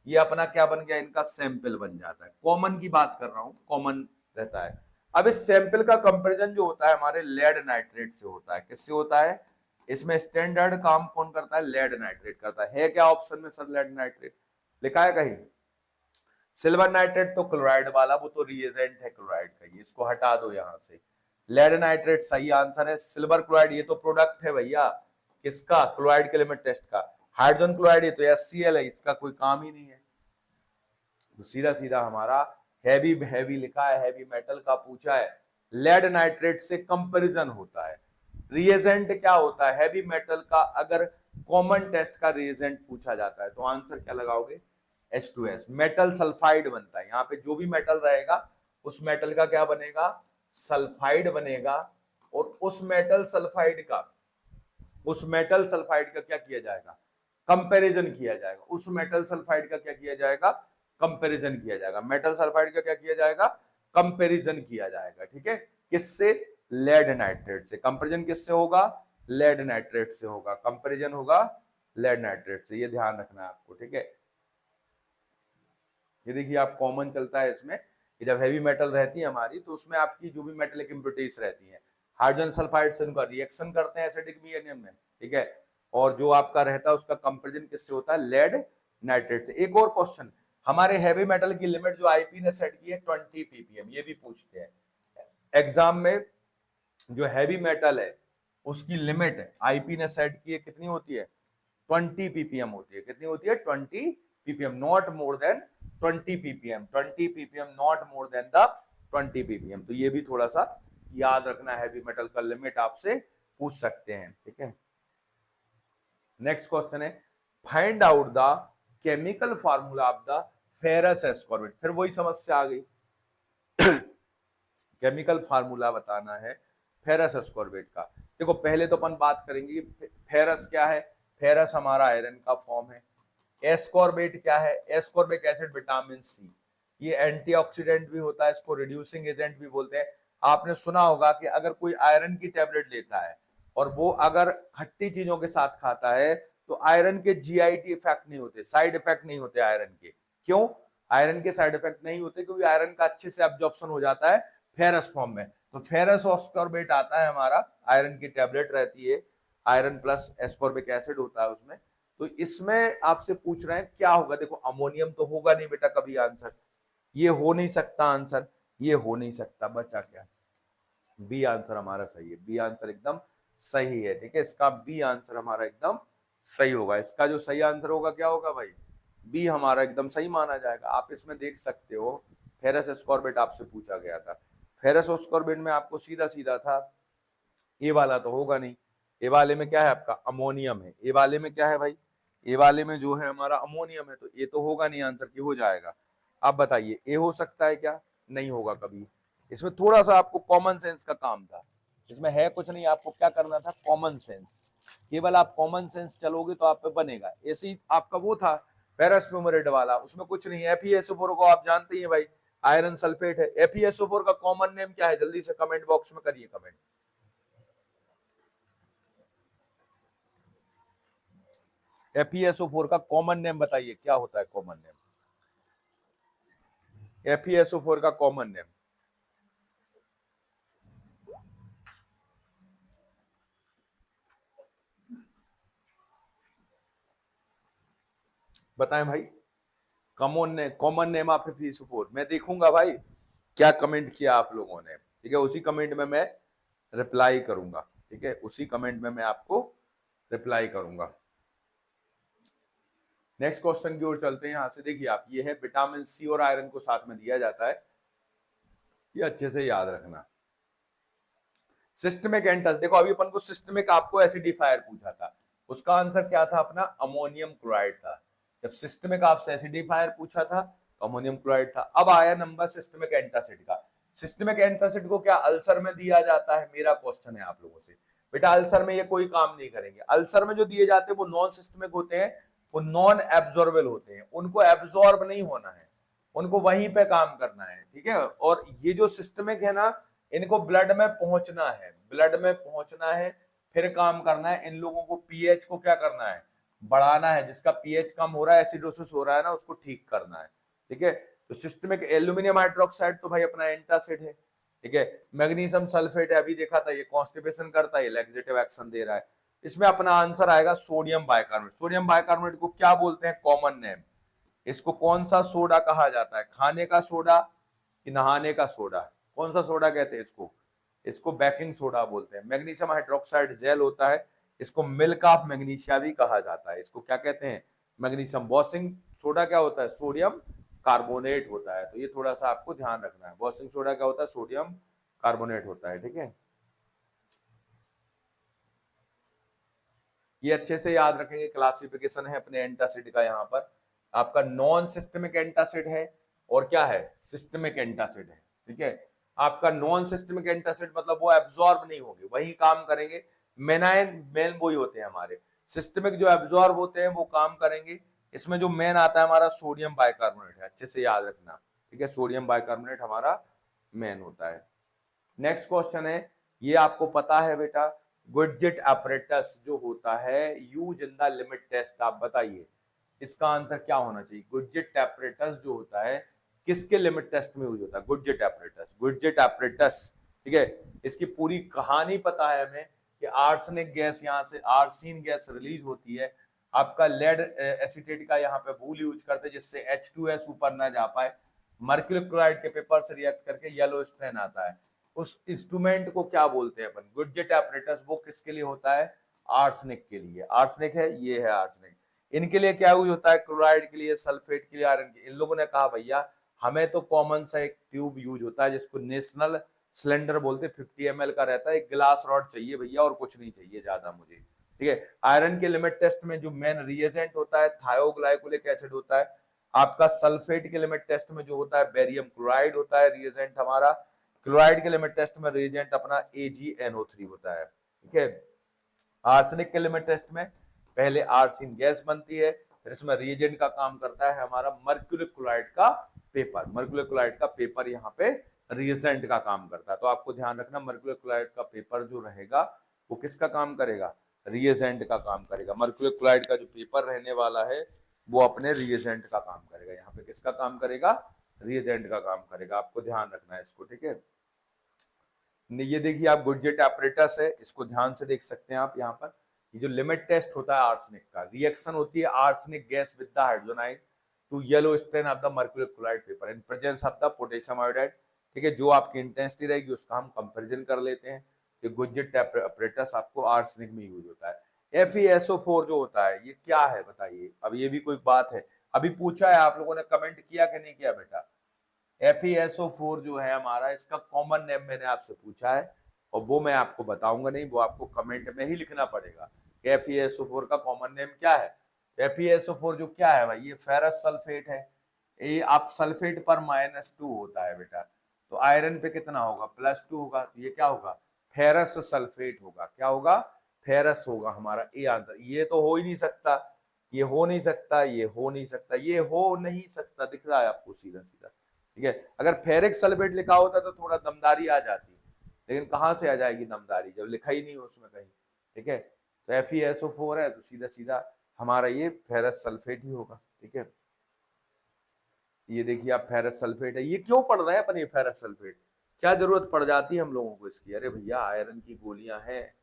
ये अपना क्या बन गया? इनका सैंपल बन जाता है, कॉमन की बात कर रहा हूं, कॉमन रहता है। अब इस सैंपल का कंपैरिजन जो होता है हमारे लेड नाइट्रेट से होता है, किससे होता है? इसमें स्टैंडर्ड काम कौन करता है? लेड नाइट्रेट करता है क्या ऑप्शन में सर? लेड नाइट्रेट लिखा है कहीं? सिल्वर नाइट्रेट तो क्लोराइड वाला, वो तो रिएजेंट है क्लोराइड का, इसको हटा दो यहां से। लेड नाइट्रेट सही आंसर है, सिल्वर क्लोराइड ये तो प्रोडक्ट है भैया, किसका? क्लोराइड के लिमिट टेस्ट का। हाइड्रोजन क्लोराइड ये तो HCl है, इसका कोई काम ही नहीं है। तो सीधा सीधा हमारा हैवी हैवी लिखा है, हैवी मेटल का पूछा है, लेड नाइट्रेट से कंपैरिजन होता है। रिएजेंट क्या होता है हैवी मेटल का, अगर कॉमन टेस्ट का रिएजेंट पूछा जाता है तो आंसर क्या लगाओगे, H2S। मेटल सल्फाइड बनता है, यहाँ पे जो भी मेटल रहेगा उस मेटल का क्या बनेगा, सल्फाइड बनेगा। और उस मेटल सल्फाइड का क्या किया जाएगा, कंपैरिजन किया जाएगा। उस मेटल सल्फाइड का क्या किया जाएगा, कंपैरिजन किया जाएगा। मेटल सल्फाइड का क्या किया जाएगा, कंपैरिजन किया जाएगा। ठीक है, किससे, लेड नाइट्रेट से। कंपैरिजन किससे होगा, लेड नाइट्रेट से होगा, कंपैरिजन होगा लेड नाइट्रेट से। ये ध्यान रखना है आपको। ठीक है, ये देखिए आप कॉमन चलता है इसमें कि जब हैवी मेटल रहती है हमारी तो उसमें आपकी जो भी मेटेलिक इम्प्योरिटीज रहती है, हाइड्रोजन सल्फाइड से उनका रिएक्शन करते हैं एसिडिक मीडियम में। ठीक है, और जो आपका रहता है उसका कंपैरिजन किससे होता है, लेड नाइट्रेट से। एक और क्वेश्चन, हमारे हैवी मेटल की लिमिट जो आईपी ने सेट की है 20 ppm, ये भी पूछते हैं एग्जाम में। जो हैवी मेटल है उसकी लिमिट आईपी ने सेट की है, कितनी होती है, 20 ppm होती है। कितनी होती है, 20 ppm, not more than 20 ppm, 20 ppm not more than the 20 ppm। तो ये भी थोड़ा सा याद रखना, हैवी मेटल का लिमिट आपसे पूछ सकते हैं। ठीक है, नेक्स्ट क्वेश्चन है, find out the chemical formula of the ferrous ascorbate. फिर वही समस्या आ गई केमिकल फार्मूला बताना है फेरस एस्कॉर्बिट का। देखो पहले तो अपन बात करेंगे फेरस क्या है। फेरस हमारा आयरन का फॉर्म है। एस्कॉर्बेट क्या है, एस्कॉर्बिक एसिड विटामिन सी, ये एंटीऑक्सीडेंट भी होता है, इसको रिड्यूसिंग एजेंट भी बोलते हैं। आपने सुना होगा कि अगर कोई आयरन की टेबलेट लेता है और वो अगर खट्टी चीजों के साथ खाता है तो आयरन के जीआईटी इफेक्ट नहीं होते, साइड इफेक्ट नहीं होते आयरन के। क्यों आयरन के साइड इफेक्ट नहीं होते, क्योंकि आयरन का अच्छे से एब्जॉर्प्शन हो जाता है फेरस फॉर्म में। तो फेरस एस्कॉर्बेट आता है हमारा, आयरन की टेबलेट रहती है, आयरन प्लस एस्कॉर्बिक एसिड होता है उसमें। तो इसमें आपसे पूछ रहे हैं क्या होगा। देखो अमोनियम तो होगा नहीं बेटा कभी आंसर, ये हो नहीं सकता आंसर, ये हो नहीं सकता। बचा क्या, बी आंसर हमारा सही है, बी आंसर एकदम सही है। ठीक है, इसका बी आंसर हमारा एकदम सही होगा। इसका जो सही आंसर होगा क्या होगा भाई, बी हमारा एकदम सही माना जाएगा। आप इसमें देख सकते हो फेरस एस्कॉर्बिट आपसे पूछा गया था, फेरस एस्कॉर्बिट में आपको सीधा सीधा था, ए वाला तो होगा नहीं, ए वाले में क्या है आपका अमोनियम है, ए वाले में क्या है भाई, ए वाले में जो है हमारा अमोनियम है, तो ये तो होगा नहीं आंसर, की हो जाएगा। आप बताइए ए हो सकता है क्या, नहीं होगा कभी। इसमें थोड़ा सा आपको कॉमन सेंस का काम था, इसमें है कुछ नहीं, आपको क्या करना था, कॉमन सेंस, केवल आप कॉमन सेंस चलोगे तो आप पे बनेगा। ऐसे ही आपका वो था फेरस फ्लोराइड वाला, उसमें कुछ नहीं है, FeSO4 को आप जानते हैं भाई, आयरन सल्फेट है। FeSO4 का कॉमन नेम क्या है, जल्दी से कमेंट बॉक्स में करिए कमेंट। FeSO4 का कॉमन नेम बताइए, क्या होता है कॉमन नेम, FeSO4 का कॉमन नेम बताएं भाई। कॉमन नेम ऑफ FeSO4 मैं देखूंगा भाई क्या कमेंट किया आप लोगों ने। ठीक है, उसी कमेंट में मैं रिप्लाई करूंगा। ठीक है, उसी कमेंट में मैं आपको रिप्लाई करूंगा। नेक्स्ट क्वेश्चन की ओर चलते हैं। यहां से देखिए आप, ये है विटामिन सी और आयरन को साथ में दिया जाता है, ये अच्छे से याद रखना। सिस्टमिक एंटस, देखो अभी अपन को सिस्टमिक आपको एसिडिफायर पूछा था, उसका आंसर क्या था अपना, अमोनियम क्लोराइड था। जब सिस्टमिक आपसे एसिडिफायर पूछा था तो अमोनियम क्लोराइड था। अब आया नंबर सिस्टमिक एंटासिड का। सिस्टमिक एंटासिड को क्या अल्सर में दिया जाता है, मेरा क्वेश्चन है आप लोगों से। बेटा अल्सर में ये कोई काम नहीं करेंगे, अल्सर में जो दिए जाते हैं वो नॉन सिस्टमिक होते हैं, वो नॉन एब्जॉर्बेबल होते हैं, उनको एब्जॉर्ब नहीं होना है, उनको वहीं पे काम करना है। ठीक है, और ये जो सिस्टमिक है ना, इनको ब्लड में पहुंचना है, ब्लड में पहुंचना है, फिर काम करना है। इन लोगों को पीएच को क्या करना है, बढ़ाना है। जिसका पीएच कम हो रहा है, एसिडोसिस हो रहा है ना, उसको ठीक करना है। ठीक है, तो सिस्टमिक एल्यूमिनियम हाइड्रोक्साइड तो भाई अपना एंटासिड है। ठीक है, मैग्नीशियम सल्फेट है, अभी देखा था, ये कॉन्स्टिपेशन करता है, लैक्सेटिव एक्शन दे रहा है। इसमें अपना आंसर आएगा सोडियम बाइकार्बोनेट। सोडियम बाइकार्बोनेट को क्या बोलते हैं, कॉमन नेम, इसको कौन सा सोडा कहा जाता है, खाने का सोडा कि नहाने का सोडा, कौन सा सोडा कहते हैं इसको, इसको बेकिंग सोडा बोलते हैं। मैग्नीशियम हाइड्रोक्साइड जेल होता है, इसको मिल्क ऑफ मैग्नीशिया भी कहा जाता है। इसको क्या कहते हैं, मैग्नीशियम। वॉशिंग सोडा क्या होता है, सोडियम कार्बोनेट होता है। तो ये थोड़ा सा आपको ध्यान रखना है। वॉशिंग सोडा क्या होता है? सोडियम कार्बोनेट होता है, ठीक है। ये अच्छे से याद रखेंगे, क्लासिफिकेशन है अपने एंटासिड का। यहाँ पर आपका नॉन सिस्टमिक एंटासिड है और क्या है? सिस्टमिक एंटासिड है, ठीक है। आपका नॉन सिस्टमिक एंटासिड मतलब वो एब्जॉर्ब नहीं होंगे, वही काम करेंगे। मेनाइन मेन वही होते हैं हमारे। सिस्टमिक जो एब्जॉर्ब होते हैं वो काम करेंगे। इसमें जो मेन आता है हमारा सोडियम बाइकार्बोनेट है, अच्छे से याद रखना, ठीक है। सोडियम बाइकार्बोनेट हमारा मेन होता है। नेक्स्ट क्वेश्चन है, ये आपको पता है बेटा, गुडजेट apparatus जो होता है use in the limit test, आप बताइए इसका आंसर क्या होना चाहिए? गुडजेट apparatus जो होता है किसके लिमिट टेस्ट में यूज होता है? गुडजेट apparatus, गुडजेट apparatus, ठीक है। इसकी पूरी कहानी पता है हमें कि आर्सेनिक गैस, यहाँ से आर्सीन गैस रिलीज होती है। आपका लेड एसीटेट का यहाँ पे बूल यूज करते हैं जिससे H2S ऊपर ना जा पाए। मर्क्यूरी क्लोराइड के पेपर से रिएक्ट करके येलो स्ट्रेन आता है। उस इंस्ट्रूमेंट को क्या बोलते हैं अपन? गुडजेट apparatus। वो किसके लिए होता है? आर्सेनिक के लिए। आर्सेनिक है, ये है आर्सेनिक। इनके लिए क्या यूज होता है? क्लोराइड के लिए, सल्फेट के लिए, आयरन के। इन लोगों ने कहा भैया हमें तो कॉमन सा एक ट्यूब यूज होता है जिसको नेशनल सिलेंडर बोलते हैं, 50 ml का रहता है। एक ग्लास रॉड चाहिए भैया और कुछ नहीं चाहिए ज्यादा मुझे, ठीक है। आयरन के लिमिट टेस्ट में जो मेन रिएजेंट होता है थायोग्लाइकोलिक एसिड होता है। आपका सल्फेट के लिमिट टेस्ट में जो होता है बेरियम क्लोराइड होता है रिएजेंट हमारा। क्लोराइड के लिमिट टेस्ट में रिएजेंट अपना AgNO3 होता है, ठीक है। आर्सेनिक के लिमिट टेस्ट में पहले आर्सिन गैस बनती है, फिर इसमें रिएजेंट का काम करता है हमारा मर्क्यूरी क्लोराइड का पेपर। मर्क्यूरी क्लोराइड का पेपर यहाँ पे रिएजेंट का काम करता है। तो आपको ध्यान रखना, मर्क्यूरी क्लोराइड का पेपर जो रहेगा वो किसका काम करेगा? रिएजेंट का काम करेगा। मर्क्यूरी क्लोराइड का जो पेपर रहने वाला है वो अपने रिएजेंट का काम करेगा। यहाँ पे किसका काम करेगा? रिएजेंट का काम करेगा। आपको ध्यान रखना है इसको, ठीक है। ये देखिए आप गुडजेट apparatus है, इसको ध्यान से देख सकते हैं आप। यहाँ पर ये जो लिमिट टेस्ट होता है आर्सेनिक का, रिएक्शन होती है आर्सेनिक गैस विद द हाइड्रोनाइड to yellow stain of the mercury chloride paper in presence of the potassium iodide, ठीक है। जो आपकी इंटेंसिटी रहेगी उसका हम कंपैरिजन कर लेते हैं। ये गुडजेट apparatus आपको आर्सेनिक में यूज होता है। FeSO4 जो होता है ये क्या है बताइए? अब ये भी कोई बात है? अभी पूछा है आप लोगों ने, कमेंट किया कि नहीं किया बेटा? FeSO4 जो है हमारा, इसका कॉमन नेम मैंने आपसे पूछा है और वो मैं आपको बताऊंगा नहीं, वो आपको कमेंट में ही लिखना पड़ेगा। FeSO4 का कॉमन नेम क्या है? FeSO4 जो क्या है भाई, ये फेरस सल्फेट है। ये आप सल्फेट पर -2 होता है बेटा, तो आयरन पे कितना होगा? +2 होगा। तो ये क्या होगा? फेरस सल्फेट होगा। क्या होगा? फेरस होगा हमारा ए आंसर। ये तो हो ही नहीं सकता, ये हो नहीं सकता, ये हो नहीं सकता, ये हो नहीं सकता। दिख रहा है आपको सीधा सीधा, ठीक है। अगर फेरिक सल्फेट लिखा होता तो थोड़ा दमदारी आ जाती, लेकिन कहां से आ जाएगी दमदारी जब लिखा ही नहीं उसमें कहीं, ठीक है। तो FeSO4 है तो सीधा सीधा हमारा ये फेरस सल्फेट ही होगा, ठीक है। ये देखिए आप फेरस सल्फेट है। ये क्यों पढ़ रहे हैं अपन ये फेरस सल्फेट? क्या जरूरत पड़ जाती है हम लोगों को इसकी? अरे भैया आयरन की गोलियां हैं,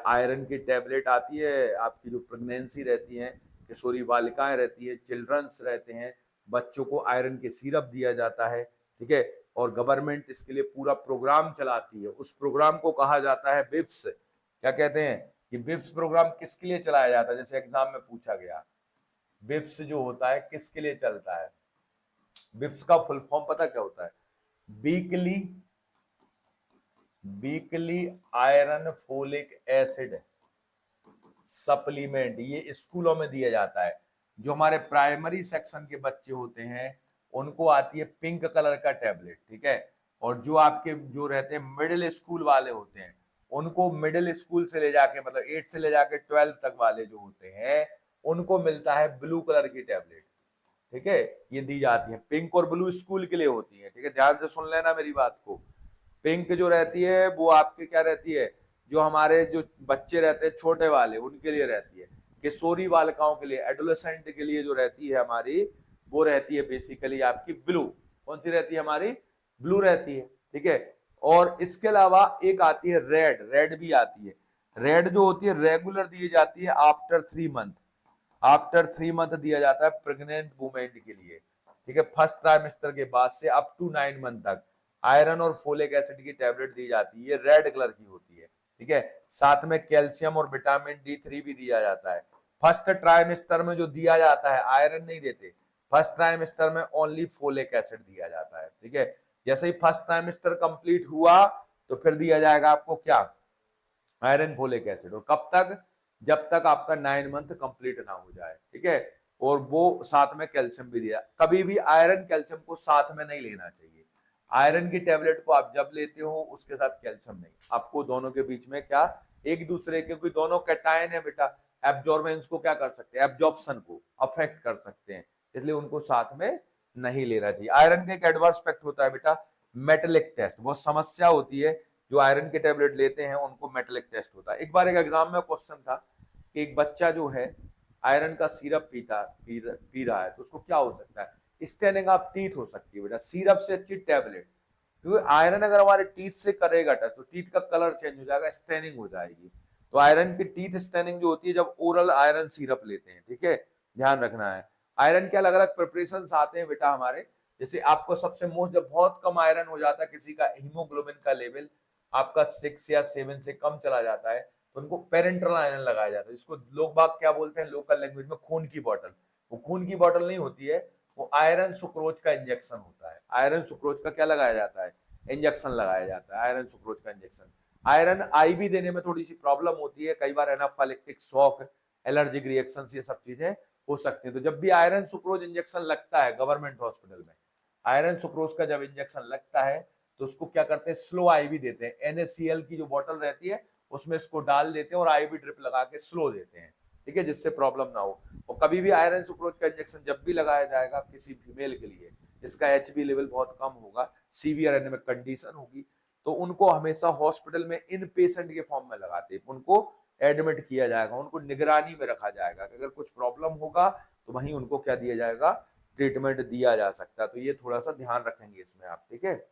आयरन की टैबलेट आती है। आपकी जो प्रेगनेंसी रहती है, किशोरी बालिकाएं रहती है, चिल्ड्रंस रहते हैं, बच्चों को आयरन के सिरप दिया जाता है, ठीक है। और गवर्नमेंट इसके लिए पूरा प्रोग्राम चलाती है। उस प्रोग्राम को कहा जाता है बिप्स। क्या कहते हैं? कि बिप्स प्रोग्राम किसके लिए चलाया जाता है? जैसे एग्जाम में पूछा गया, बिप्स जो होता है किसके लिए चलता है? बिप्स का फुल फॉर्म पता क्या होता है? Weekly weekly iron folic acid supplement. ये स्कूलों में दिया जाता है। जो हमारे प्राइमरी सेक्शन के बच्चे होते हैं उनको आती है पिंक कलर का टैबलेट, ठीक है। और जो आपके जो रहते हैं मिडिल स्कूल वाले होते हैं उनको मिडिल स्कूल से ले जाके, मतलब 8 से ले जाके 12 तक वाले जो होते हैं उनको मिलता है ब्लू कलर की टैबलेट, ठीक है। ये दी जाती है पिंक और ब्लू स्कूल के लिए होती है, ठीक है। ध्यान से सुन लेना मेरी बात को। पिंक जो रहती है वो आपके क्या रहती है? जो हमारे जो बच्चे रहते हैं छोटे वाले उनके लिए रहती है। किशोरी बालिकाओं के लिए, एडोलेसेंट के लिए जो रहती है हमारी, वो रहती है बेसिकली आपकी ब्लू। कौन सी रहती है हमारी? ब्लू रहती है, ठीक है। और इसके अलावा एक आती है रेड, रेड भी आती है। रेड जो होती है रेगुलर दी जाती है आफ्टर 3 मंथ, आफ्टर 3 मंथ दिया जाता है प्रेग्नेंट वुमेन के लिए, ठीक है। फर्स्ट ट्राइमेस्टर के बाद से अप टू 9 मंथ तक आयरन और फोलिक एसिड की टैबलेट दी जाती है। ये रेड कलर की होती है, ठीक है। साथ में कैल्शियम और विटामिन D3 भी दिया जाता है। फर्स्ट ट्राइमेस्टर में जो दिया जाता है, आयरन नहीं देते, फर्स्ट ट्राइमेस्टर में ओनली फोलिक एसिड दिया जाता है, ठीक है। जैसे ही फर्स्ट ट्राइमेस्टर कंप्लीट हुआ तो फिर दिया जाएगा आपको क्या, आयरन फोलिक एसिड। और कब तक, जब तक आपका 9 मंथ कंप्लीट ना हो जाए, ठीक है। और वो साथ में कैल्शियम भी दिया। कभी भी आयरन कैल्शियम को साथ में नहीं लेना चाहिए। आयरन की टेबलेट को आप जब लेते हो उसके साथ कैल्शियम नहीं, आपको दोनों के बीच में क्या, एक दूसरे के, क्योंकि दोनों कैटायन है बेटा, एब्जॉर्बेंस को क्या कर सकते हैं, एब्जॉर्प्शन को अफेक्ट कर सकते हैं, इसलिए उनको साथ में नहीं लेना चाहिए। आयरन का एक एडवर्स इफेक्ट होता है बेटा, मेटेलिक टेस्ट, बहुत समस्या होती है। जो आयरन के टेबलेट लेते हैं उनको मेटेलिक टेस्ट होता है। एक बार एक एग्जाम में क्वेश्चन था कि एक बच्चा जो है आयरन का सिरप पी रहा है तो उसको क्या हो सकता है, स्टेनिंग ऑफ टीथ हो सकती है बेटा, सिरप से अच्छी टेबलेट। क्योंकि आयरन अगर हमारे टीथ से करेगा टच तो टीथ का कलर चेंज हो जाएगा, स्टेनिंग हो जाएगी। तो आयरन की टीथ स्टेनिंग जो होती है जब ओरल आयरन सिरप लेते हैं, ठीक है, ध्यान रखना है। आयरन के अलग अलग प्रिपरेशन आते हैं बेटा हमारे, जैसे आपको सबसे मोस्ट, जब बहुत कम आयरन हो जाता है किसी का, हीमोग्लोबिन का लेवल आपका 6 या 7 से कम चला जाता है, तो उनको पेरेंट्रल आयरन लगाया जाता है, जिसको लोग बाग क्या बोलते हैं लोकल लैंग्वेज में, खून की बोतल। वो खून की बोतल नहीं होती है, वो आयरन सुक्रोज का इंजेक्शन होता है। आयरन सुक्रोज का क्या लगाया जाता है, इंजेक्शन लगाया जाता है, आयरन सुक्रोज का इंजेक्शन। आयरन आईवी देने में थोड़ी सी प्रॉब्लम होती है, कई बार एनाफाइलेक्टिक शॉक, एलर्जिक रिएक्शन, ये सब चीजें हो सकती है। तो जब भी आयरन सुक्रोज इंजेक्शन लगता है गवर्नमेंट हॉस्पिटल में, आयरन सुक्रोज का जब इंजेक्शन लगता है तो उसको क्या करते हैं, स्लो आईवी देते हैं। NaCl की जो बोतल रहती है उसमें इसको डाल देते हैं और आईवी ड्रिप लगा के स्लो देते हैं, ठीक है, जिससे प्रॉब्लम ना हो। और कभी भी आयरन सुक्रोज का इंजेक्शन जब भी लगाया जाएगा किसी फीमेल के लिए, जिसका HB लेवल बहुत कम होगा, सीवियर एनीमिक कंडीशन होगी, तो उनको हमेशा हॉस्पिटल में इन पेशेंट के फॉर्म में लगाते हैं, उनको एडमिट किया जाएगा, उनको निगरानी में रखा जाएगा। अगर कुछ प्रॉब्लम होगा तो वहीं उनको क्या दिया जाएगा, ट्रीटमेंट दिया जा सकता है। तो ये थोड़ा सा ध्यान रखेंगे इसमें आप, ठीक है।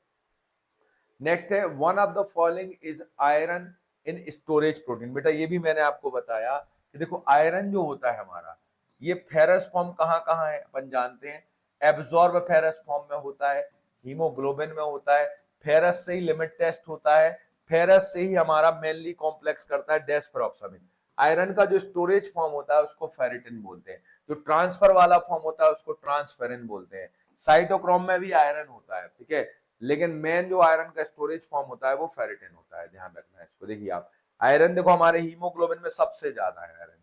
नेक्स्ट है, one of the following is iron in storage protein. बेटा ये भी मैंने आपको बताया कि देखो आयरन जो होता है हमारा, ये फेरस फॉर्म कहाँ कहाँ है अपन जानते हैं, एब्जॉर्ब फेरस फॉर्म में होता है, हीमोग्लोबिन में होता है, फेरस से ही लिमिट टेस्ट होता है, फेरस से ही हमारा मेनली कॉम्प्लेक्स करता है डेस्परोक्सामिन। आयरन का जो स्टोरेज फॉर्म होता है उसको फेरिटिन बोलते हैं, जो ट्रांसफर वाला फॉर्म होता है उसको ट्रांसफेरिन बोलते हैं। साइटोक्रोम में भी आयरन होता है, ठीक है, लेकिन मेन जो आयरन का स्टोरेज फॉर्म होता है वो फेरिटिन होता है, ध्यान रखना है इसको। देखिए आप, आयरन देखो हमारे हीमोग्लोबिन में सबसे ज्यादा है आयरन,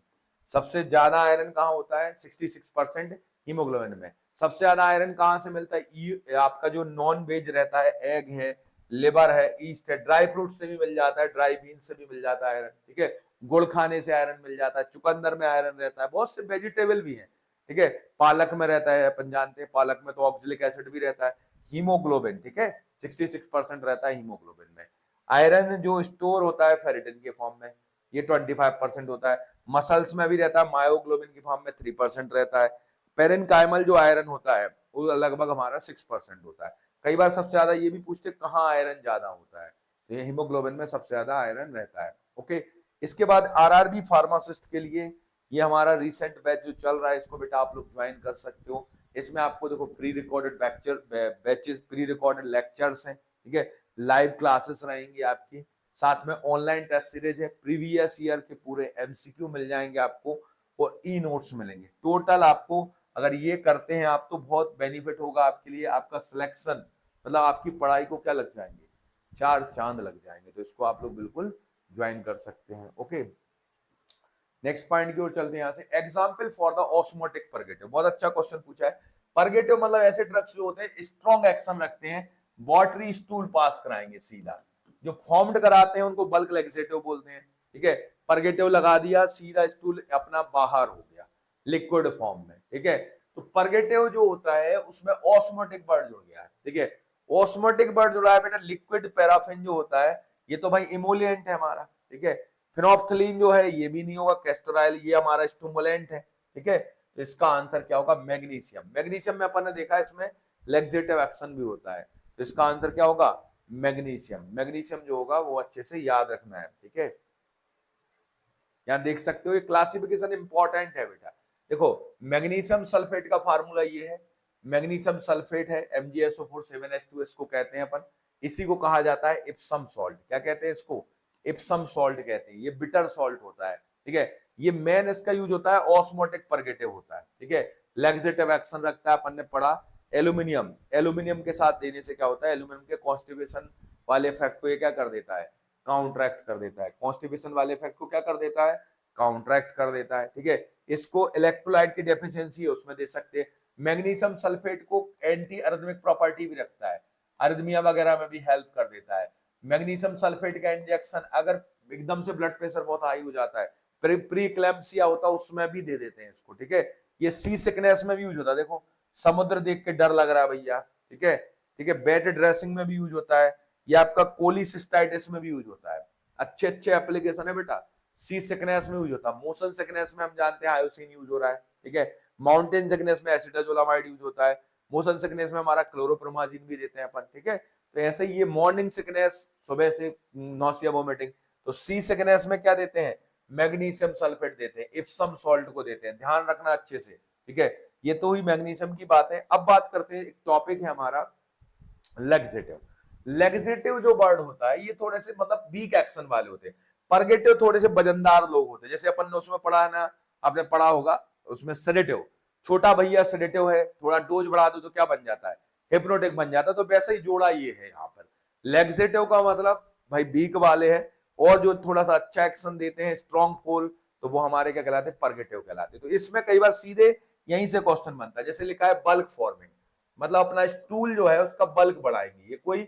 सबसे ज्यादा आयरन कहाँ होता है, 66% हीमोग्लोबिन में। सबसे ज्यादा आयरन कहाँ से मिलता है, आपका जो नॉन वेज रहता है, एग है, लिवर है, ईस्ट है, ड्राई फ्रूट से भी मिल जाता है, ड्राई बीन से भी मिल जाता है आयरन, ठीक है, गुड़ खाने से आयरन मिल जाता है, चुकंदर में आयरन रहता है, बहुत से वेजिटेबल भी है, ठीक है, पालक में रहता है, अपन जानते हैं पालक में तो ऑक्जेलिक एसिड भी रहता है। हीमोग्लोबिन, ठीक है, 66% रहता है हीमोग्लोबिन में। आयरन जो स्टोर होता है फेरिटिन के फॉर्म में, ये 25% होता है। मसल्स में भी रहता है, मायोग्लोबिन की फॉर्म में 3% रहता है। पेरेनकाइमल जो आयरन होता है वो लगभग हमारा 6% होता है। कई बार सबसे ज्यादा ये भी पूछते कहाँ आयरन ज्यादा होता है, तो ये हीमोग्लोबिन में सबसे ज्यादा आयरन रहता है। ओके, इसके बाद आरआरबी फार्मासिस्ट के लिए ये हमारा रिसेंट बैच जो चल रहा है, इसको बेटा आप लोग ज्वाइन कर सकते हो। इसमें आपको देखो pre recorded batches, pre recorded lectures हैं, ठीक है, लाइव क्लासेस रहेंगी आपकी, साथ में ऑनलाइन टेस्ट सीरीज है, प्रीवियस ईयर के पूरे MCQ मिल जाएंगे आपको और ई नोट्स मिलेंगे। टोटल आपको अगर ये करते हैं आप तो बहुत बेनिफिट होगा आपके लिए, आपका सिलेक्शन मतलब आपकी पढ़ाई को क्या लग जाएंगे, 4 चांद लग जाएंगे। तो इसको आप लोग बिल्कुल ज्वाइन कर सकते हैं। ओके, नेक्स्ट पॉइंट की ओर चलते हैं यहाँ से, example for the osmotic purgative. बहुत अच्छा क्वेश्चन पूछा है। परगेटिव मतलब ऐसे ड्रग्स जो होते हैं स्ट्रॉन्ग एक्शन रखते हैं, वाटरी स्टूल पास कराएंगे सीधा, जो फॉर्म्ड कराते हैं उनको बल्क लेक्सेटिव बोलते हैं, ठीक है। परगेटिव लगा दिया, सीधा स्टूल अपना बाहर हो गया लिक्विड फॉर्म में, ठीक है। तो परगेटिव जो होता है उसमें ऑस्मोटिक वर्ड जुड़ गया है, ठीक है। ऑस्मोटिक वर्ड जुड़ा है बेटा, लिक्विड पैराफिन जो होता है ये तो भाई इमोलिएंट है हमारा, ठीक है। फिनोप्थलीन जो है ये भी नहीं होगा, कैस्टोराइल ये हमारा स्टिमुलेंट है, ठीक है। तो इसका आंसर क्या होगा, मैग्नीशियम। मैग्नीशियम में अपन ने देखा इसमें लेक्सेटिव एक्शन भी होता है, तो इसका आंसर क्या होगा, मैग्नीशियम। मैग्नीशियम जो होगा वो अच्छे से याद रखना है, ठीक है। यहां देख सकते हो ये क्लासिफिकेशन इंपॉर्टेंट है बेटा। देखो मैग्नीशियम सल्फेट का फार्मूला ये है, मैग्नीशियम सल्फेट है MgSO4 7H2, इसको कहते हैं अपन, इसी को कहा जाता है इप्सम सॉल्ट। क्या कहते हैं इसको, इप्सम सॉल्ट कहते हैं। ये बिटर सॉल्ट होता है, ठीक है। ये मेन इसका यूज होता है ऑस्मोटिक परगेटिव होता है, ठीक है। लैक्सेटिव एक्शन रखता है, अपन ने पढ़ा। एल्यूमिनियम, एल्यूमिनियम के साथ देने से क्या होता है, एल्यूमिनियम के कॉन्स्टिपेशन वाले इफेक्ट को ये क्या कर देता है, काउंटरैक्ट कर देता है। कॉन्स्टिपेशन वाले इफेक्ट को क्या कर देता है, काउंटरैक्ट कर देता है, ठीक है। इसको इलेक्ट्रोलाइट की डेफिशिएंसी है उसमें दे सकते हैं। मैग्नीशियम सल्फेट को एंटी अरिथमिक प्रॉपर्टी भी रखता है, अरिथमिया वगैरह में भी हेल्प कर देता है। मैग्नीशियम सल्फेट का इंजेक्शन अगर एकदम से ब्लड प्रेशर बहुत हाई हो जाता है, प्री इक्लेम्पसिया होता है, उसमें भी दे देते हैं इसको, ठीक है। ये सी सिकनेस में भी यूज होता है, देखो समुद्र देख के डर लग रहा है भैया, ठीक है, ठीक है। बेड ड्रेसिंग में भी यूज होता है। ये आपका कोलिसिस्टाइटिस में भी यूज होता है। अच्छे अच्छे एप्लीकेशन है बेटा। सी सिकनेस में यूज होता है। मोशन सिकनेस में हम जानते हैं हायोसिन यूज हो रहा है, ठीक है। माउंटेन सिकनेस में एसिटाजोलामाइड यूज होता है। मोशन सिकनेस में हमारा क्लोरोप्रोमाजिन भी देते हैं अपन, ठीक है। तो ऐसे ये मॉर्निंग सिकनेस, सुबह से नौसिया वोमिटिंग, तो सी सिकनेस में क्या देते हैं, मैग्नीशियम सल्फेट देते हैं, इप्सम सॉल्ट को देते हैं, ध्यान रखना अच्छे से, ठीक है। ये तो हुई मैग्नीशियम की बात है। अब बात करते हैं, एक टॉपिक है हमारा लैक्सेटिव। लैक्सेटिव जो वर्ड होता है ये थोड़े से मतलब वीक एक्शन वाले होते हैं। परगेटिव थोड़े से वजनदार लोग होते हैं, जैसे अपन ने उसमें पढ़ा है ना, आपने पढ़ा होगा उसमें सेडेटिव, छोटा भैया सेडेटिव है, थोड़ा डोज बढ़ा दो तो क्या बन जाता है, हिप्नोटिक बन जाता है। तो वैसे ही जोड़ा ये है यहाँ पर। लैक्सेटिव का मतलब भाई वीक वाले है, और जो थोड़ा सा अच्छा एक्शन देते हैं, स्ट्रॉन्ग फोल, तो वो हमारे क्या कहलाते हैं, परगेटिव कहलाते हैं। तो इसमें कई बार सीधे यहीं से क्वेश्चन बनता है, जैसे लिखा है बल्क फॉर्मिंग, मतलब अपना स्टूल जो है उसका बल्क बढ़ाएंगे, ये कोई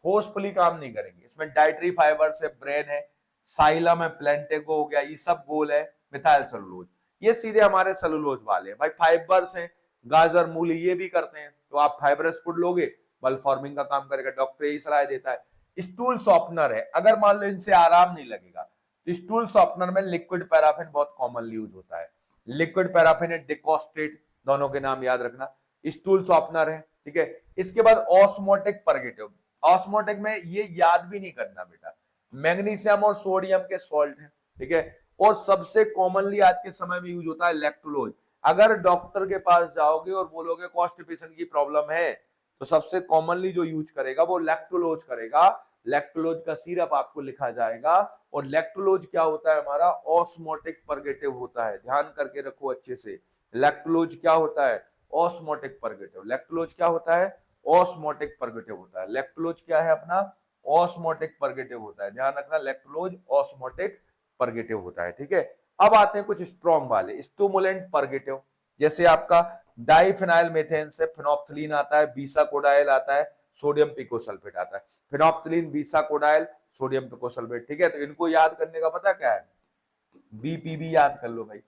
फोर्सफुली काम नहीं करेंगे। इसमें डाइटरी फाइबर्स है, ब्रेन है, साइलम है, प्लेंटेगो हो गया, ये सब गोल है, मिथाइल सेलुलोज, ये सीधे हमारे सेलुलोज वाले हैं। भाई फाइबर्स हैं, गाजर मूली ये भी करते हैं, तो आप फाइबरस फूड लोगे, बल्क फॉर्मिंग का काम करेगा, डॉक्टर यही सलाह देता है। स्टूल सॉफ्टनर है, अगर मान लो इनसे आराम नहीं लगेगा तो स्टूल सॉफ्टनर में लिक्विड पैराफिन बहुत कॉमनली यूज होता है। लिक्विड पैराफिन है, डिकॉस्टेट, दोनों के नाम याद रखना, स्टूल सॉफ्टनर है, ठीक है। इसके बाद ऑस्मोटिक परगेटिव, ऑस्मोटिक में ये याद भी नहीं करना बेटा, मैग्नीशियम और सोडियम के सॉल्ट है, ठीक है। और सबसे कॉमनली आज के समय में यूज होता है लैक्टोलोज। अगर डॉक्टर के पास जाओगे और बोलोगे कॉन्स्टिपेशन की प्रॉब्लम है, तो सबसे कॉमनली जो यूज करेगा वो लैक्टोलोज करेगा। लैक्टोलोज का सिरप आपको लिखा जाएगा। और लैक्टोलोज क्या होता है हमारा, ऑस्मोटिक परगेटिव होता है, ध्यान करके रखो अच्छे से। लैक्टोलोज क्या होता है, ऑस्मोटिक परगेटिव। लैक्टोलोज क्या होता है, ऑस्मोटिक परगेटिव होता है। लैक्टोलोज क्या है अपना, ऑस्मोटिक परगेटिव होता है, ध्यान रखना, लैक्टोलोज ऑस्मोटिक परगेटिव होता है, ठीक है। अब आते हैं कुछ स्ट्रॉन्ग वाले, स्टिमुलेंट परगेटिव, जैसे आपका डाइफिनाइल मेथेन से फिनोप्थलीन आता है, बीसाकोडाइल आता है, सोडियम पिकोसल्फेट आता है। फिनोप्थलीन, बीसाकोडाइल, सोडियम पिकोसल्फेट, ठीक है। तो इनको याद करने का पता क्या है, बीपीबी याद कर लो भाई।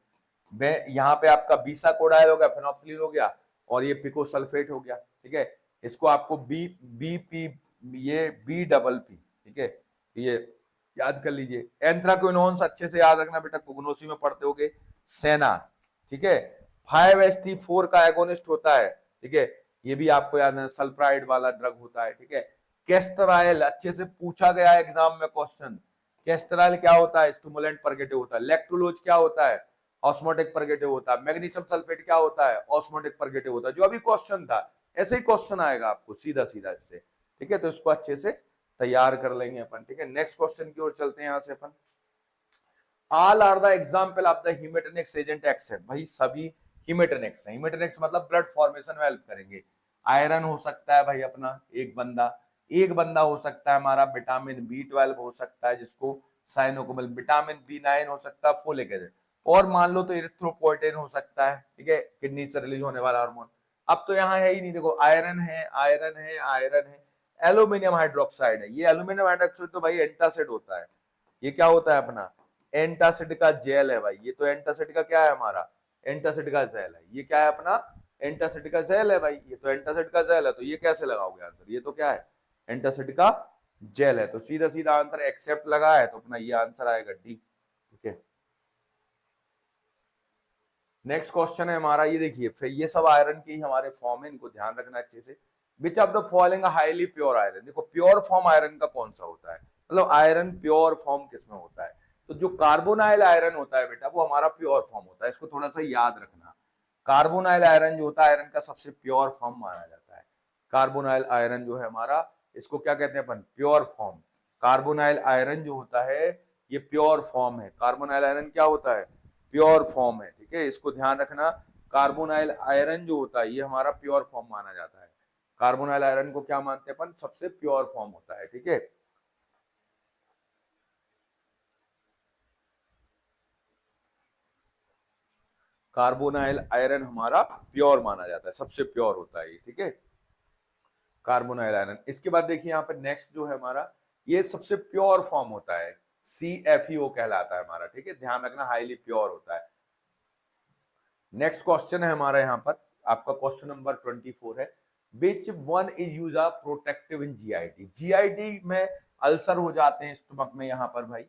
यहाँ पे आपका बीसाकोडाइल हो गया, फिनोप्थलीन हो गया, और ये पिकोसल्फेट हो गया, ठीक है। इसको आपको बीपी, ये बी डबल पी, ठीक है, ये याद कर लीजिए। एंथ्राक्विनोन्स अच्छे से याद रखना बेटा, कुग्नोसी में पढ़ते होगे, सेना, ठीक है। 5-HT4 का एगोनिस्ट होता है, ठीक है, ये भी आपको याद है, सल्फ्राइड वाला ड्रग होता है, ठीक है। केस्टराइल अच्छे से पूछा गया है एग्जाम में क्वेश्चन, केस्टराइल क्या होता है, स्टिमुलेंट परगेटिव होता है। लैक्टोलोज क्या होता है, ऑस्मोटिक परगेटिव होता है। मैग्नीशियम सल्फेट क्या होता है, ऑस्मोटिक परगेटिव होता है। जो अभी क्वेश्चन था ऐसे ही क्वेश्चन आएगा आपको सीधा सीधा इससे, ठीक है। तो इसको अच्छे से तैयार कर लेंगे अपन, ठीक है। नेक्स्ट क्वेश्चन की ओर चलते हैं यहां से अपन। All are the example of the hematinics agent except, भाई सभी हीमेटोनिक्स है। हीमेटोनिक्स मतलब ब्लड फॉर्मेशन में हेल्प करेंगे। आयरन हो सकता है भाई अपना एक बंदा हो सकता है हमारा, विटामिन B12 हो सकता है जिसको साइनोकोमल, विटामिन B9 हो सकता है, फोलिक एसिड, और मान लो तो इरिथ्रोपोइटिन हो सकता है, ठीक है, किडनी से रिलीज होने वाला हार्मोन। अब तो यहाँ है ही नहीं, देखो आयरन है, आयरन है, आयरन है। एल्यूमिनियम हाइड्रोक्साइड है, ये एल्यूमिनियम हाइड्रोक्साइड तो भाई एंटासिड होता है। ये क्या होता है अपना, एंटासिड का जेल है भाई। ये तो एंटासिड का क्या है हमारा, एंटासिड का जेल है। ये क्या है अपना, एंटासिड का जेल है भाई। ये तो एंटासिड का जेल है, तो ये कैसे लगाओगे आंसर, ये तो क्या है, एंटासिड का जेल है। तो सीधा सीधा आंसर एक्सेप्ट लगा है, तो अपना ये आंसर आएगा डी, ठीक है। नेक्स्ट क्वेश्चन है हमारा, ये देखिए, फिर ये सब आयरन के ही हमारे फॉर्म है, इनको ध्यान रखना अच्छे से। विच of the following highly pure iron, देखो प्योर फॉर्म आयरन का कौन सा होता है, मतलब आयरन प्योर फॉर्म किसमें होता है। तो जो कार्बोनाइल आयरन होता है बेटा वो हमारा प्योर फॉर्म होता है, इसको थोड़ा सा याद रखना। कार्बोनाइल आयरन जो होता है आयरन का सबसे प्योर फॉर्म माना जाता है। कार्बोनाइल आयरन जो है हमारा, इसको क्या कहते हैं अपन, प्योर फॉर्म। कार्बोनाइल आयरन जो होता है ये प्योर फॉर्म है। कार्बोनाइल आयरन क्या होता है, प्योर फॉर्म है, ठीक है, इसको ध्यान रखना। कार्बोनाइल आयरन जो होता है ये हमारा प्योर फॉर्म माना जाता है। कार्बोनाइल आयरन को क्या मानते हैं अपन, सबसे प्योर फॉर्म होता है, ठीक है। कार्बोनाइल आयरन हमारा प्योर माना जाता है, सबसे प्योर होता है ये, ठीक है, कार्बोनाइल आयरन। इसके बाद देखिए यहाँ पे नेक्स्ट जो है हमारा, ये सबसे प्योर फॉर्म होता है, CFeO कहलाता है हमारा, ठीक है, ध्यान रखना हाईली प्योर होता है। नेक्स्ट क्वेश्चन है हमारा यहाँ पर, आपका क्वेश्चन नंबर 24 है, which one is use a protective in GIT. GIT में अल्सर हो जाते हैं स्टमक में, यहाँ पर भाई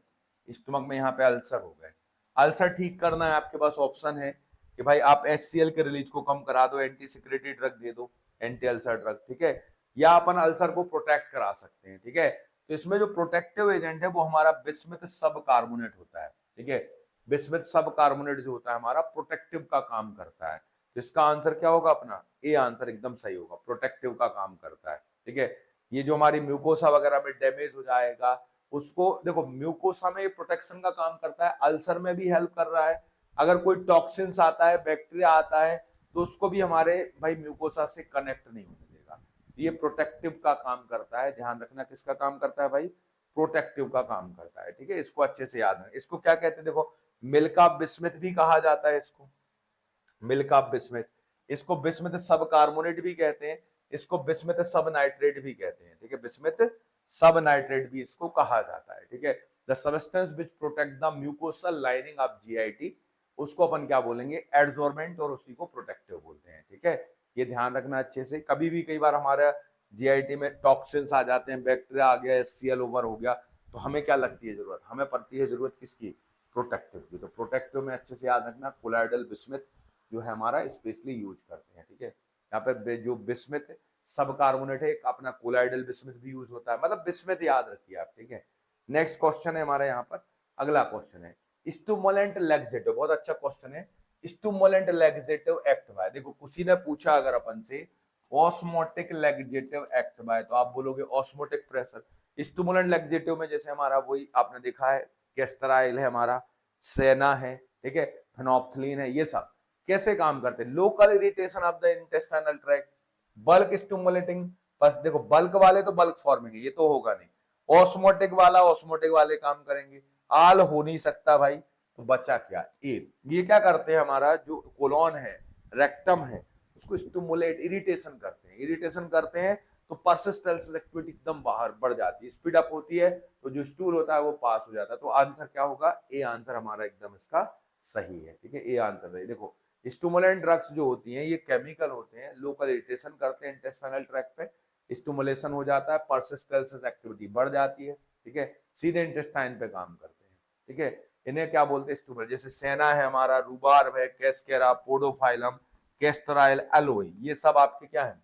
स्टमक में यहाँ पे अल्सर हो गए, अल्सर ठीक करना है आपके पास ऑप्शन है कि भाई आप HCl के रिलीज को कम करा दो, एंटी सिक्रेटरी ड्रग दे दो, एंटी अल्सर ड्रग, ठीक है, या अपन अल्सर को प्रोटेक्ट करा सकते हैं, ठीक है। तो इसमें जो प्रोटेक्टिव एजेंट है वो हमारा बिस्मथ सब कार्बोनेट होता है, ठीक है, बिस्मथ सब कार्बोनेट जो होता है हमारा प्रोटेक्टिव का काम करता है। तो इसका आंसर क्या होगा अपना, ए आंसर एकदम सही होगा, प्रोटेक्टिव का काम करता है, ठीक है। ये जो हमारी म्यूकोसा वगैरह में डैमेज हो जाएगा उसको, देखो म्यूकोसा में प्रोटेक्शन का काम करता है, अल्सर में भी हेल्प कर रहा है, अगर कोई टॉक्सिन्स आता है, बैक्टीरिया आता है, तो उसको भी हमारे भाई म्यूकोसा से कनेक्ट नहीं होने देगा। ये प्रोटेक्टिव का काम करता है, ध्यान रखना किसका काम करता है भाई, प्रोटेक्टिव का काम करता है, ठीक है, इसको अच्छे से याद रखना। इसको क्या कहते हैं, देखो मिल्क ऑफ बिस्मथ भी कहा जाता है इसको, मिल्क ऑफ बिस्मथ, इसको बिस्मथ सब कार्बोनेट भी कहते हैं, इसको बिस्मथ सब नाइट्रेट भी कहते हैं, ठीक है, बिस्मथ सब नाइट्रेट भी इसको कहा जाता है, ठीक है। The substance which protect the mucosal lining of GIT, उसको अपन क्या बोलेंगे, एडजॉर्बेंट, और उसी को प्रोटेक्टिव बोलते हैं, ठीक है। ये ध्यान रखना अच्छे से, कभी भी कई बार हमारा जीआईटी में टॉक्सिन्स आ जाते हैं, बैक्टीरिया आ गया, HCl ओवर हो गया, तो हमें क्या लगती है जरूरत, हमें पड़ती है जरूरत किसकी, प्रोटेक्टिव की। तो प्रोटेक्टिव में अच्छे से याद रखना कोलाइडल बिस्मथ जो है हमारा स्पेशली यूज करते हैं, ठीक है। यहाँ पे जो बिस्मथ सब कार्बोनेट है, अपना कोलाइडल बिस्मथ भी यूज होता है, मतलब बिस्मथ याद रखिए आप, ठीक है। नेक्स्ट क्वेश्चन है हमारा यहाँ पर, अगला क्वेश्चन है स्टिमुलेंट लैक्सेटिव, बहुत अच्छा क्वेश्चन है, स्टिमुलेंट लैक्सेटिव एक्ट बाय, देखो किसी ने पूछा अगर अपन से ऑस्मोटिक लैक्सेटिव एक्ट बाय, तो आप बोलोगे ऑस्मोटिक प्रेशर। स्टिमुलेंट लैक्सेटिव में जैसे हमारा वही आपने देखा है, कैस्टराइल है हमारा, सेना है, ठीक है, फेनोप्थलीन है, ये सब कैसे काम करते हैं, local irritation of the intestinal tract, bulk stimulating, बस देखो बल्क वाले तो बल्क फॉर्मिंग है, ये तो होगा नहीं, ऑस्मोटिक वाला ऑस्मोटिक वाले काम करेंगे, आल हो नहीं सकता भाई, तो बचा क्या, ए। ये क्या करते हैं, हमारा जो कोलोन है, रेक्टम है, उसको स्टिमुलेट, इरिटेशन करते हैं, इरिटेशन करते हैं तो परसिस्टेंस एक्टिविटी एकदम बाहर बढ़ जाती है, स्पीड अप होती है, तो जो स्टूल होता है वो पास हो जाता है। तो आंसर क्या होगा, ए आंसर हमारा एकदम इसका सही है, ठीक है, ए आंसर है। देखो स्टिमुलेंट ड्रग्स जो होती हैं ये केमिकल होते हैं, लोकल इरिटेशन करते हैं इंटेस्टाइनल ट्रैक्ट पे, स्टिमुलेशन हो जाता है, परसिस्टेंस एक्टिविटी बढ़ जाती है, ठीक है, सीधे इंटेस्टाइन पे काम करते हैं, ठीक है। इन्हें क्या बोलते हैं, स्टिमुलेंट, जैसे सेना है हमारा, रूबार्ब है, कैस्केरा, पोडोफाइलम, कैस्टराइल, एलोई, ये सब आपके क्या है,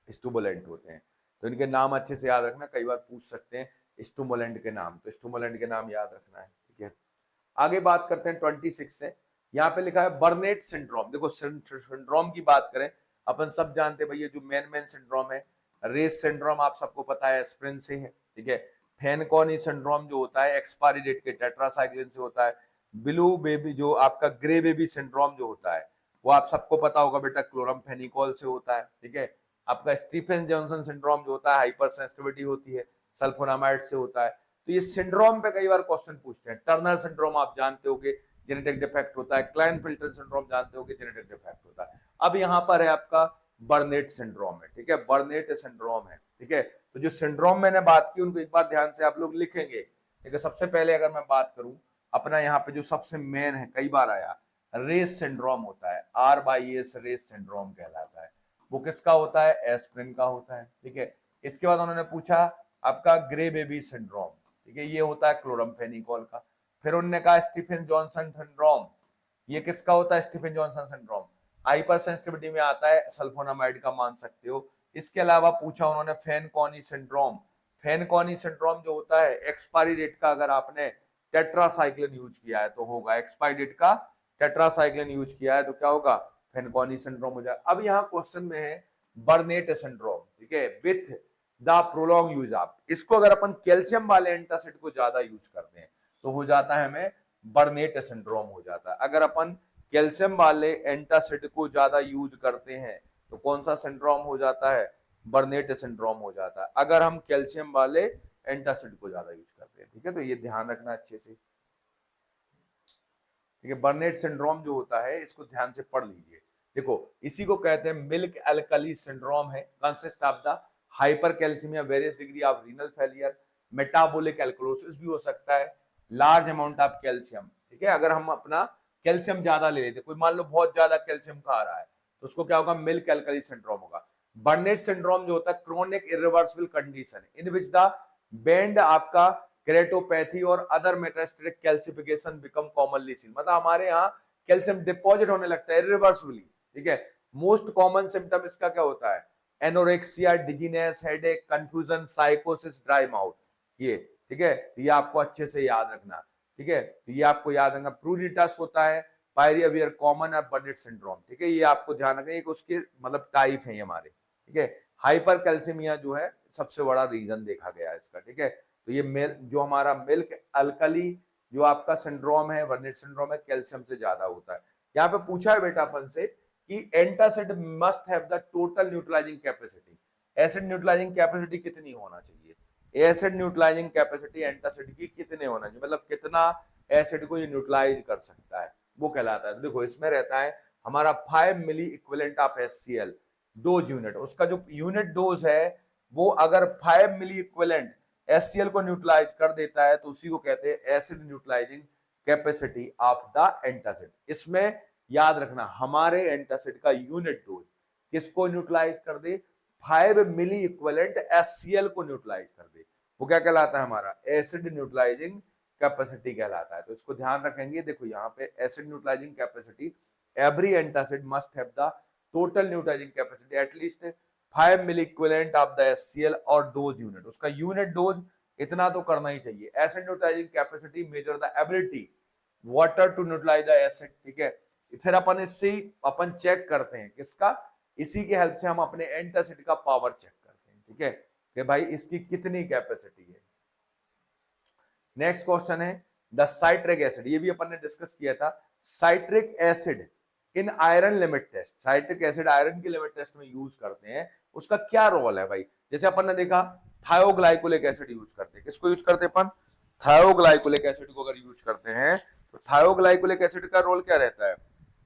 स्टिमुलेंट होते हैं। तो इनके नाम अच्छे से याद रखना, कई बार पूछ सकते हैं स्टिमुलेंट के नाम, तो स्टिमुलेंट के नाम याद रखना है, ठीक है। आगे बात करते हैं 26 से, यहाँ पे लिखा है बर्नेट सिंड्रोम। देखो सिंड्रोम की बात करें, अपन सब जानते हैं भैया जो मेन सिंड्रोम है, रेस सिंड्रोम आप सबको पता है एस्प्रिन से है, ठीक है। फेनकॉनी सिंड्रोम जो होता है एक्सपायरी डेट के टेट्रासाइक्लिन से होता है। ब्लू बेबी जो आपका ग्रे बेबी सिंड्रोम जो होता है वो आप सबको पता होगा बेटा, क्लोरमफेनिकोल से होता है, ठीक है। आपका स्टीफन जॉनसन सिंड्रोम जो होता है हाइपर सेंसिटिविटी होती है, सल्फोनामाइड से होता है। तो ये सिंड्रोम पे कई बार क्वेश्चन पूछते हैं। टर्नर सिंड्रोम आप जानते होगे जेनेटिक डिफेक्ट होता है, क्लाइनफिल्टर सिंड्रोम जानते होगे जेनेटिक डिफेक्ट होता है। अब यहाँ पर है आपका बर्नेट सिंड्रोम है, ठीक है, बर्नेट सिंड्रोम है, ठीक है। तो जो सिंड्रोम मैंने बात की उनको एक बार ध्यान से आप लोग लिखेंगे, ठीक है। सबसे पहले अगर मैं बात करूं अपना यहाँ पे जो सबसे मेन है, कई बार आया रेस सिंड्रोम होता है, R/S रेस सिंड्रोम कहलाता है, वो किसका होता है, एस्प्रिन का होता है, ठीक है। इसके बाद उन्होंने पूछा आपका ग्रे बेबी सिंड्रोम, ठीक है, ये होता है क्लोरमफेनिकोल का। फिर उन्होंने कहा स्टीफन जॉनसन सिंड्रोम, ये किसका होता है, Stephen Johnson syndrome, hyper sensitivity में आता है, सल्फोनामाइड का मान सकते हो। इसके अलावा पूछा उन्होंने फेनकॉनी सिंड्रोम, फेनकॉनी सिंड्रोम जो होता है एक्सपायरी डेट का अगर आपने टेट्रासाइक्लिन यूज किया है तो होगा, एक्सपायरी डेट का टेट्रासाइक्लिन यूज किया है तो क्या होगा, फेनकॉनी सिंड्रोम हो जाए। अब यहाँ क्वेश्चन में है बर्नेट सिंड्रोम, ठीक है, with the prolong use of, इसको अगर अपन कैल्शियम वाले एंटासिड को ज्यादा यूज करते हैं तो हो जाता है हमें बर्नेट सिंड्रोम हो जाता है। अगर अपन कैल्शियम वाले एंटासिड को ज्यादा यूज करते हैं तो कौन सा सिंड्रोम हो जाता है, बर्नेट सिंड्रोम हो जाता है, अगर हम कैल्शियम वाले एंटासिड को ज्यादा यूज करते हैं। ठीक है, तो ये ध्यान रखना अच्छे से। ठीक है, बर्नेट सिंड्रोम जो होता है इसको ध्यान से पढ़ लीजिए। देखो इसी को कहते हैं मिल्क एल्कली सिंड्रोम है, consist of the hypercalcemia, various degree of renal failure, metabolic alkalosis भी हो सकता है, लार्ज अमाउंट ऑफ कैल्शियम। ठीक है, अगर हम अपना कैल्शियम ज्यादा ले लेते, कोई मान लो बहुत ज्यादा कैल्शियम खा रहा है तो उसको क्या होगा, मिल्क एल्कली सिंड्रोम होगा। बर्नेट सिंड्रोम जो होता है chronic irreversible condition in which the band आपका केरेटोपैथी और other metastatic calcification become commonly seen, मतलब हमारे यहाँ कैल्शियम डिपॉजिट होने लगता है इरिवर्सिबली। ठीक है, मोस्ट कॉमन सिम्टम इसका क्या होता है, एनोरेक्सिया, डिजीनेस, हेडेक, कंफ्यूजन, साइकोसिस, ड्राई माउथ। ये ठीक है, ये आपको अच्छे से याद रखना। ठीक है, तो ये आपको याद रखना। प्रूनिटस होता है, पायरिया वियर कॉमन है, बर्नेट सिंड्रोम। ठीक है, ये आपको ध्यान रखना, एक उसके मतलब टाइप है हमारे। ठीक है, हाइपर कैल्सियमिया जो है सबसे बड़ा रीजन देखा गया है इसका। ठीक है, तो ये जो हमारा मिल्क अल्कली जो आपका सिंड्रोम है, बर्नेट सिंड्रोम है, कैल्शियम से ज्यादा होता है। यहाँ पे पूछा है बेटा अपन से कि antacid must have the total neutralising capacity, acid neutralising capacity कितनी होना चाहिए, एसिड न्यूट्रलाइजिंग कैपेसिटी एंटासिड की कितने होना चाहिए, मतलब कितना एसिड को ये न्यूट्रलाइज कर सकता है, वो कहलाता है। देखो इसमें रहता है हमारा 5 मिली equivalent of HCl dose unit, उसका जो यूनिट डोज है वो अगर 5 मिली इक्विवेलेंट HCl को न्यूट्रलाइज कर देता है तो उसी को कहते हैं acid neutralising capacity of the antacid. इसमें याद रखना हमारे एंटासिड का यूनिट डोज किसको न्यूट्रलाइज कर दे, 5 मिली इक्विवेलेंट HCl को न्यूट्रलाइज कर दे, वो क्या कहलाता है, हमारा एसिड न्यूट्रलाइजिंग कैपेसिटी कहलाता है। तो इसको ध्यान रखेंगे। देखो यहाँ पे acid neutralising capacity, every antacid must have the total neutralising capacity at least 5 milli equivalent of the HCl और डोज यूनिट, उसका यूनिट डोज इतना तो करना ही चाहिए। Acid neutralising capacity measure the ability water to neutralise the acid. ठीक है, फिर अपन इससे अपन चेक करते हैं किसका, इसी के हेल्प से हम अपने एंटासिड का पावर चेक करते हैं। ठीक है, कि भाई इसकी कितनी कैपेसिटी है। नेक्स्ट क्वेश्चन है द साइट्रिक एसिड, ये भी अपन ने डिस्कस किया था। Citric acid in iron limit test, citric acid iron की लिमिट टेस्ट में यूज करते हैं, उसका क्या रोल है भाई। जैसे अपन ने देखा थायोग्लाइकोलिक एसिड यूज करते हैं, किसको यूज करते हैं अपन, थायोग्लाइकोलिक एसिड को अगर यूज करते हैं तो थायोग्लाइकोलिक एसिड का रोल क्या रहता है,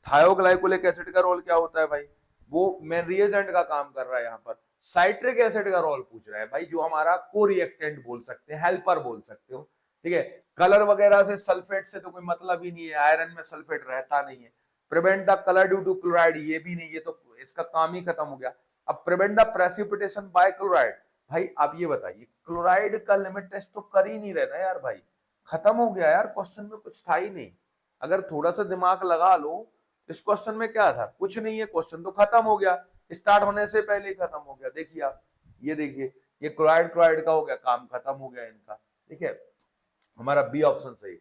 थायोग्लाइकोलिक एसिड का रोल क्या होता है भाई, वो मेन रिएजेंट का काम कर रहा है। यहाँ पर साइट्रिक एसिड का रोल पूछ रहा है भाई, जो हमारा को रिएक्टेंट बोल सकते हैं, हेल्पर बोल सकते हो। ठीक है, कलर वगैरह से, सल्फेट से तो कोई मतलब ही नहीं है, आयरन में सल्फेट रहता नहीं है। Prevent the colour due to chloride, ये भी नहीं, ये तो इसका काम ही खत्म हो गया। अब prevent the precipitation by chloride, भाई आप ये बताइए क्लोराइड का लिमिट टेस्ट तो कर ही नहीं रहना यार भाई, खत्म हो गया यार, क्वेश्चन में कुछ था ही नहीं। अगर थोड़ा सा दिमाग लगा लो, इस क्वेश्चन में क्या था, कुछ नहीं है, क्वेश्चन तो खत्म हो गया, स्टार्ट होने से पहले ही खत्म हो गया। देखिए आप, ये देखिए, ये क्लोराइड क्लोराइड का हो गया, काम खत्म हो गया इनका। ठीक है, हमारा बी ऑप्शन सही।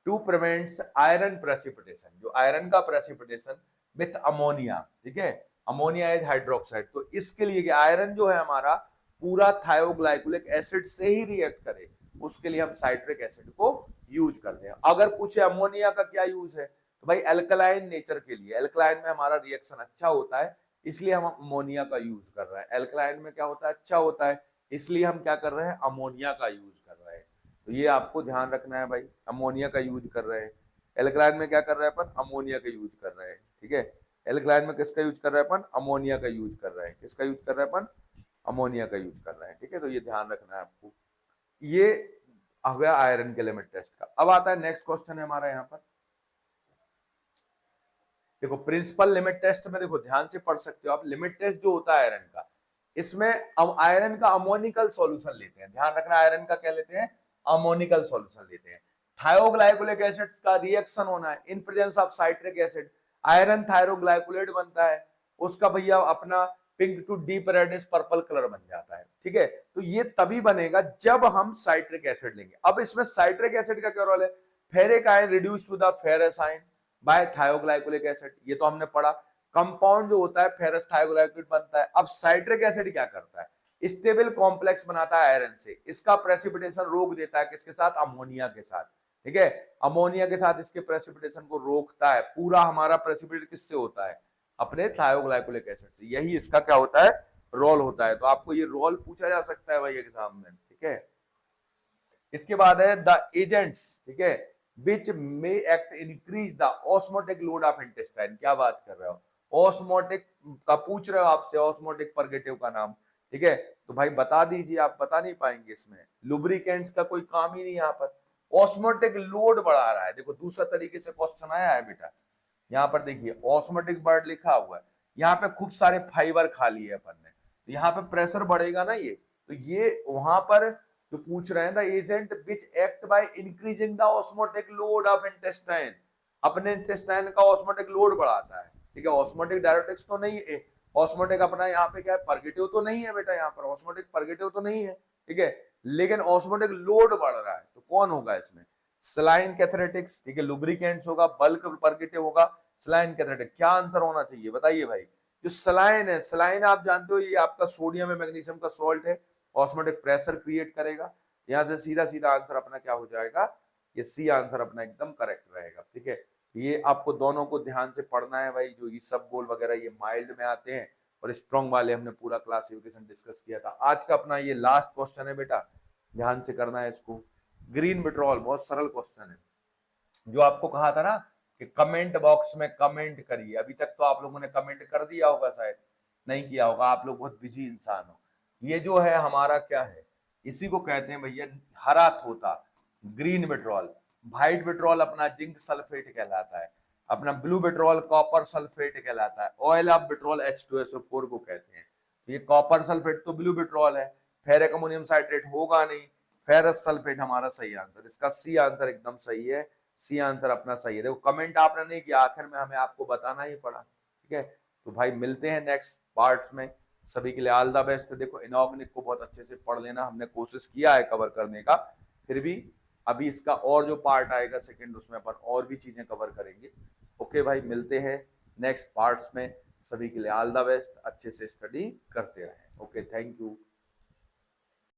टू प्रिवेंट्स आयरन प्रेसिपिटेशन, जो आयरन का प्रेसिपिटेशन विथ अमोनिया। ठीक है, अमोनिया इज हाइड्रोक्साइड, तो इसके लिए आयरन जो है हमारा पूरा थायोग्लाइकोलिक एसिड से ही रिएक्ट करे, उसके लिए हम साइट्रिक एसिड को यूज करते हैं। अगर पूछे अमोनिया का क्या यूज है, तो भाई एल्कलाइन नेचर के लिए, एल्कलाइन में हमारा रिएक्शन अच्छा होता है, इसलिए हम अमोनिया का यूज कर रहे हैं। एल्कलाइन में क्या होता है, अच्छा होता है, इसलिए हम क्या कर रहे हैं, अमोनिया का यूज कर रहे हैं। तो ये आपको ध्यान रखना है भाई, अमोनिया का यूज कर रहे हैं। एल्कलाइन में क्या कर रहे हैं अपन, अमोनिया का यूज कर रहे हैं। ठीक है, एल्कलाइन में किसका यूज कर रहे हैं अपन, अमोनिया का यूज कर रहे हैं। किसका यूज कर रहे हैं अपन, अमोनिया का यूज कर रहे हैं। ठीक है, तो ये ध्यान रखना है आपको। ये आ गया आयरन के लिमिट टेस्ट का। अब आता है नेक्स्ट क्वेश्चन है हमारा यहाँ पर। देखो प्रिंसिपल लिमिट टेस्ट में, देखो ध्यान से पढ़ सकते हो आप, लिमिट टेस्ट जो होता है आयरन का, इसमें अब आयरन का अमोनिकल सॉल्यूशन लेते हैं। ध्यान रखना, आयरन का क्या लेते हैं, अमोनिकल सॉल्यूशन लेते हैं। थायोग्लाइकोलिक एसिड का रिएक्शन होना है in presence of citric acid, iron thioglycolate बनता है, उसका भैया अपना pink to deep reddish purple colour बन जाता है। ठीक है, तो ये तभी बनेगा जब हम साइट्रिक एसिड लेंगे। अब इसमें साइट्रिक एसिड का क्या रोल है, ferric ion reduce to the ferrous ion by thioglycolic acid, ये तो हमने पढ़ा। कंपाउंड जो होता है फेरस थायोग्लाइकोलेट बनता है। अब साइट्रिक एसिड क्या करता है, स्टेबल कॉम्प्लेक्स बनाता है आयरन से, इसका प्रेसिपिटेशन रोक देता है किसके साथ, अमोनिया के साथ। ठीक है। अमोनिया के साथ इसके प्रेसिपिटेशन को रोकता है। पूरा हमारा प्रेसिपिटेट किससे होता है? अपने थायोग्लाइकोलिक एसिड से। यही इसका क्या होता है? रोल होता है। तो आपको ये रोल पूछा जा सकता है भाई एग्जाम में, ठीक है। इसके बाद है द एजेंट्स, ठीक है, which may act increase the osmotic load of intestine. क्या बात कर रहे हो? ऑस्मोटिक का पूछ रहे हो आपसे, ऑस्मोटिक परगेटिव का नाम, ठीक है। तो भाई बता दीजिए, आप बता नहीं पाएंगे इसमें। लुब्रिकेंट्स का कोई काम ही नहीं यहाँ पर। ऑस्मोटिक लोड बढ़ा रहा है। देखो दूसरा तरीके से क्वेश्चन आया है बेटा, यहाँ पर देखिए ऑस्मोटिक बर्ड लिखा हुआ है, यहाँ पे खूब सारे फाइबर खा लिए अपन ने, तो यहाँ पे प्रेशर बढ़ेगा ना ये, तो ये वहां पर जो पूछ रहे हैं the agent which act by increasing the osmotic load of intestine, अपने इंटेस्टाइन का ऑस्मोटिक लोड बढ़ाता है, ठीक है। ऑस्मोटिक डायरेटिक्स तो नहीं है, ऑस्मोटिक अपना यहाँ पे क्या है, परगेटिव तो नहीं है बेटा, यहाँ पर ऑस्मोटिक परगेटिव तो नहीं है, ठीक है, लेकिन ऑस्मोटिक लोड बढ़ रहा है, तो कौन होगा इसमें? सलाइन कैथरेटिक्स, ठीक है, लुब्रिकेंट्स होगा, बल्क परगेटिव होगा, सलाइन कैथरेटिक। क्या आंसर होना चाहिए बताइए भाई? जो सलाइन है, सलाइन आप जानते हो ये आपका सोडियम है मैग्नीशियम का सॉल्ट है, ऑस्मोटिक प्रेशर क्रिएट करेगा। यहां से सीधा सीधा आंसर अपना क्या हो जाएगा? ये सी आंसर अपना एकदम करेक्ट रहेगा, ठीक है। ये आपको दोनों को ध्यान से पढ़ना है भाई, जो ये सब गोल वगैरह ये माइल्ड में आते हैं और स्ट्रॉन्ग वाले हमने पूरा क्लासिफिकेशन डिस्कस किया था। आज का अपना ये लास्ट क्वेश्चन है बेटा, ध्यान से करना है इसको। ग्रीन विड्रॉल, बहुत सरल क्वेश्चन है, जो आपको कहा था ना कि कमेंट बॉक्स में कमेंट करिए। अभी तक तो आप लोगों ने कमेंट कर दिया होगा, शायद नहीं किया होगा, आप लोग बहुत बिजी इंसान हो। ये जो है हमारा क्या है, इसी को कहते हैं भैया हरा तोता, ग्रीन विड्रॉल। व्हाइट विड्रॉल अपना जिंक सल्फेट कहलाता है, अपना ब्लू विड्रॉल कॉपर सल्फेट कहलाता है, ऑयल ऑफ विड्रॉल H2SO4 को कहते हैं। ये कॉपर सल्फेट तो ब्लू विड्रॉल है, फेरिक अमोनियम साइट्रेट होगा नहीं, फेरस सल्फेट हमारा सही आंसर। इसका सी आंसर एकदम सही है, सी आंसर अपना सही है। देखो कमेंट आपने नहीं किया, आखिर में हमें आपको बताना ही पड़ा, ठीक है। तो भाई मिलते हैं नेक्स्ट पार्ट्स में, सभी के लिए ऑल द बेस्ट। देखो इनऑर्गेनिक को बहुत अच्छे से पढ़ लेना, हमने कोशिश किया है कवर करने का, फिर भी अभी इसका और जो पार्ट आएगा सेकंड, उसमें अपन और भी चीजें कवर करेंगे। ओके भाई, मिलते हैं नेक्स्ट पार्ट्स में, सभी के लिए ऑल द बेस्ट, अच्छे से स्टडी करते रहें। Okay, thank you.